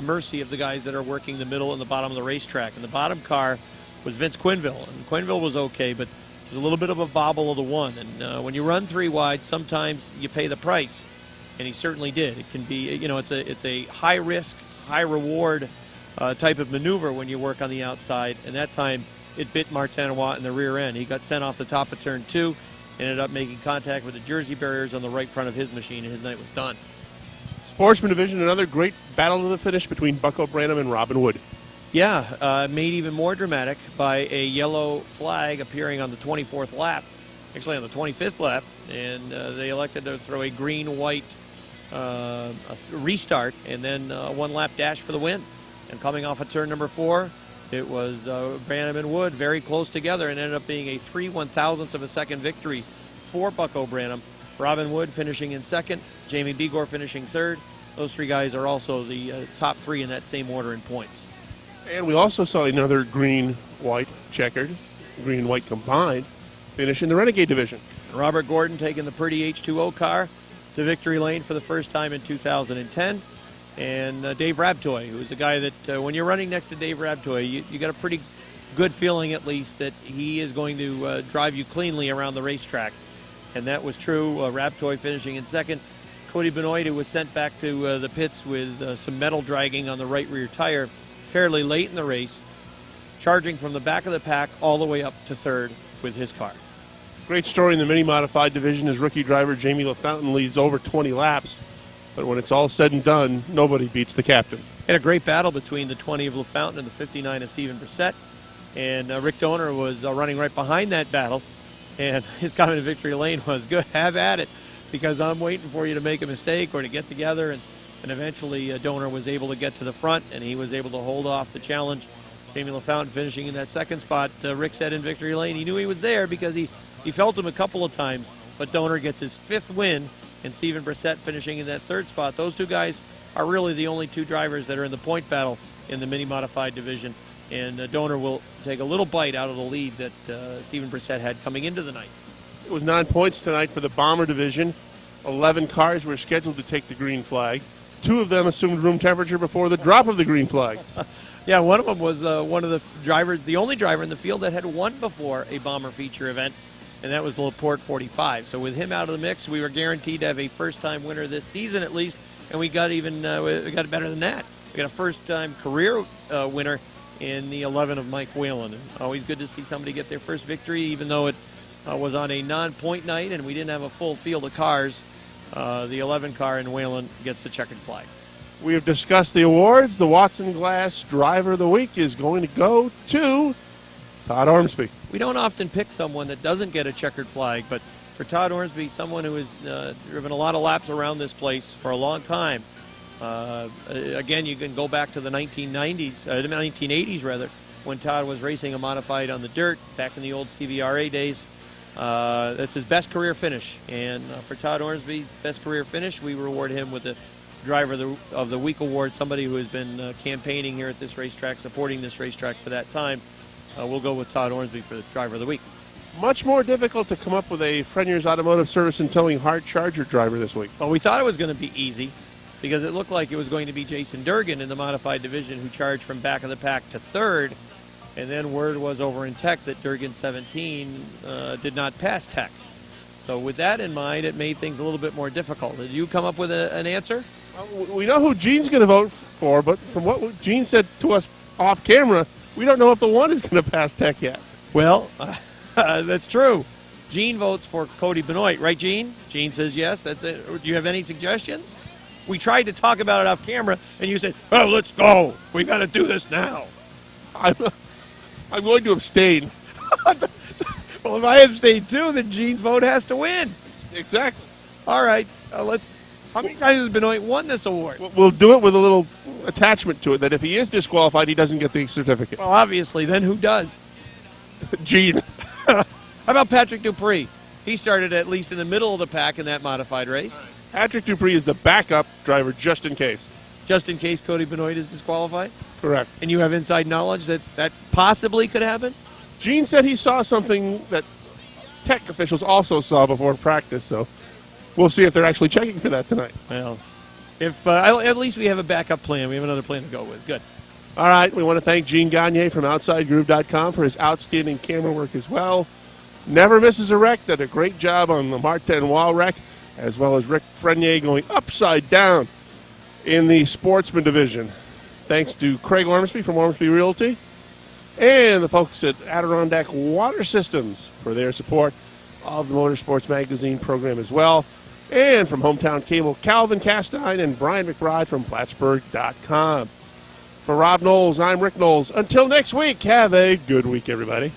mercy of the guys that are working the middle and the bottom of the racetrack. And the bottom car was Vince Quinville, and Quinville was okay, but there's a little bit of a bobble of the 1. And when you run 3 wide, sometimes you pay the price, and he certainly did. It can be, it's a high risk, high reward type of maneuver when you work on the outside, and that time it bit Martin Watt in the rear end. He got sent off the top of turn 2, ended up making contact with the jersey barriers on the right front of his machine, and his night was done. Sportsman division, another great battle to the finish between Bucko Branham and Robin Wood. Yeah, made even more dramatic by a yellow flag appearing on the 24th lap, actually on the 25th lap, and they elected to throw a green-white restart and then a 1-lap dash for the win. And coming off of turn number 4, it was Branham and Wood very close together and ended up being a 3/1000th of a second victory for Bucko Branham. Robin Wood finishing in second, Jamie Begor finishing third. Those 3 guys are also the top 3 in that same order in points. And we also saw another green-white checkered, green-white combined, finish in the Renegade division. Robert Gordon taking the Purdy H2O car to victory lane for the first time in 2010. And Dave Rabtoy, who's the guy that when you're running next to Dave Rabtoy, you got a pretty good feeling at least that he is going to drive you cleanly around the racetrack. And that was true. Rabtoy finishing in second. Cody Benoit, who was sent back to the pits with some metal dragging on the right rear tire fairly late in the race, charging from the back of the pack all the way up to third with his car. Great story in the mini-modified division as rookie driver Jamie LaFountain leads over 20 laps. But when it's all said and done, nobody beats the captain. And a great battle between the 20 of LaFountain and the 59 of Stephen Brissett. And Rick Donor was running right behind that battle. And his comment in victory lane was, good, have at it, because I'm waiting for you to make a mistake or to get together. And eventually Donor was able to get to the front, and he was able to hold off the challenge. Jamie LaFountain finishing in that second spot. Rick said in victory lane he knew he was there because he felt him a couple of times. But Donor gets his 5th win, and Stephen Brissett finishing in that 3rd spot. Those 2 guys are really the only 2 drivers that are in the point battle in the mini-modified division. And Donor will take a little bite out of the lead that Stephen Brissett had coming into the night. It was 9 points tonight for the Bomber division. 11 cars were scheduled to take the green flag. 2 of them assumed room temperature before the drop of the green flag. Yeah, one of them was one of the drivers, the only driver in the field that had won before a Bomber feature event, and that was Laporte 45. So with him out of the mix, we were guaranteed to have a first-time winner this season at least, and we got even we got better than that. We got a first-time career winner in the 11 of Mike Whalen. And always good to see somebody get their first victory, even though it was on a non-point night and we didn't have a full field of cars. The 11 car in Whalen gets the checkered flag. We have discussed the awards. The Watson Glass Driver of the Week is going to go to Todd Ormsby. We don't often pick someone that doesn't get a checkered flag, but for Todd Ormsby, someone who has driven a lot of laps around this place for a long time. Again, you can go back to the 1980s rather, when Todd was racing a modified on the dirt back in the old CVRA days. That's his best career finish, and for Todd Ormsby's best career finish, we reward him with a Driver of the Week award, somebody who has been campaigning here at this racetrack, supporting this racetrack for that time. We'll go with Todd Ormsby for the Driver of the Week. Much more difficult to come up with a Frenier's Automotive Service and Towing hard charger driver this week. Well, we thought it was going to be easy because it looked like it was going to be Jason Durgan in the modified division who charged from back of the pack to third. And then word was over in Tech that Durgan 17 did not pass Tech. So with that in mind, it made things a little bit more difficult. Did you come up with an answer? We know who Gene's going to vote for, but from what Gene said to us off camera, we don't know if the one is going to pass Tech yet. Well, that's true. Gene votes for Cody Benoit, right, Gene? Gene says yes. That's it. Do you have any suggestions? We tried to talk about it off camera, and you said, "Oh, let's go. We got to do this now." I'm going to abstain. Well, if I abstain too, then Gene's vote has to win. Exactly. All right, let's. How many times has Benoit won this award? We'll do it with a little attachment to it that if he is disqualified, he doesn't get the certificate. Well, obviously, then who does? Gene. How about Patrick Dupree? He started at least in the middle of the pack in that modified race. Patrick Dupree is the backup driver just in case. Just in case Cody Benoit is disqualified? Correct. And you have inside knowledge that that possibly could happen? Gene said he saw something that Tech officials also saw before practice, so we'll see if they're actually checking for that tonight. Well, if at least we have a backup plan. We have another plan to go with. Good. All right, we want to thank Gene Gagne from OutsideGroove.com for his outstanding camera work as well. Never misses a wreck. Did a great job on the Martin Wall wreck, as well as Rick Frenier going upside down in the Sportsman division. Thanks to Craig Ormsby from Ormsby Realty and the folks at Adirondack Water Systems for their support of the Motorsports Magazine program as well. And from Hometown Cable, Calvin Castine and Brian McBride from Plattsburgh.com. For Rob Knowles, I'm Rick Knowles. Until next week, have a good week, everybody.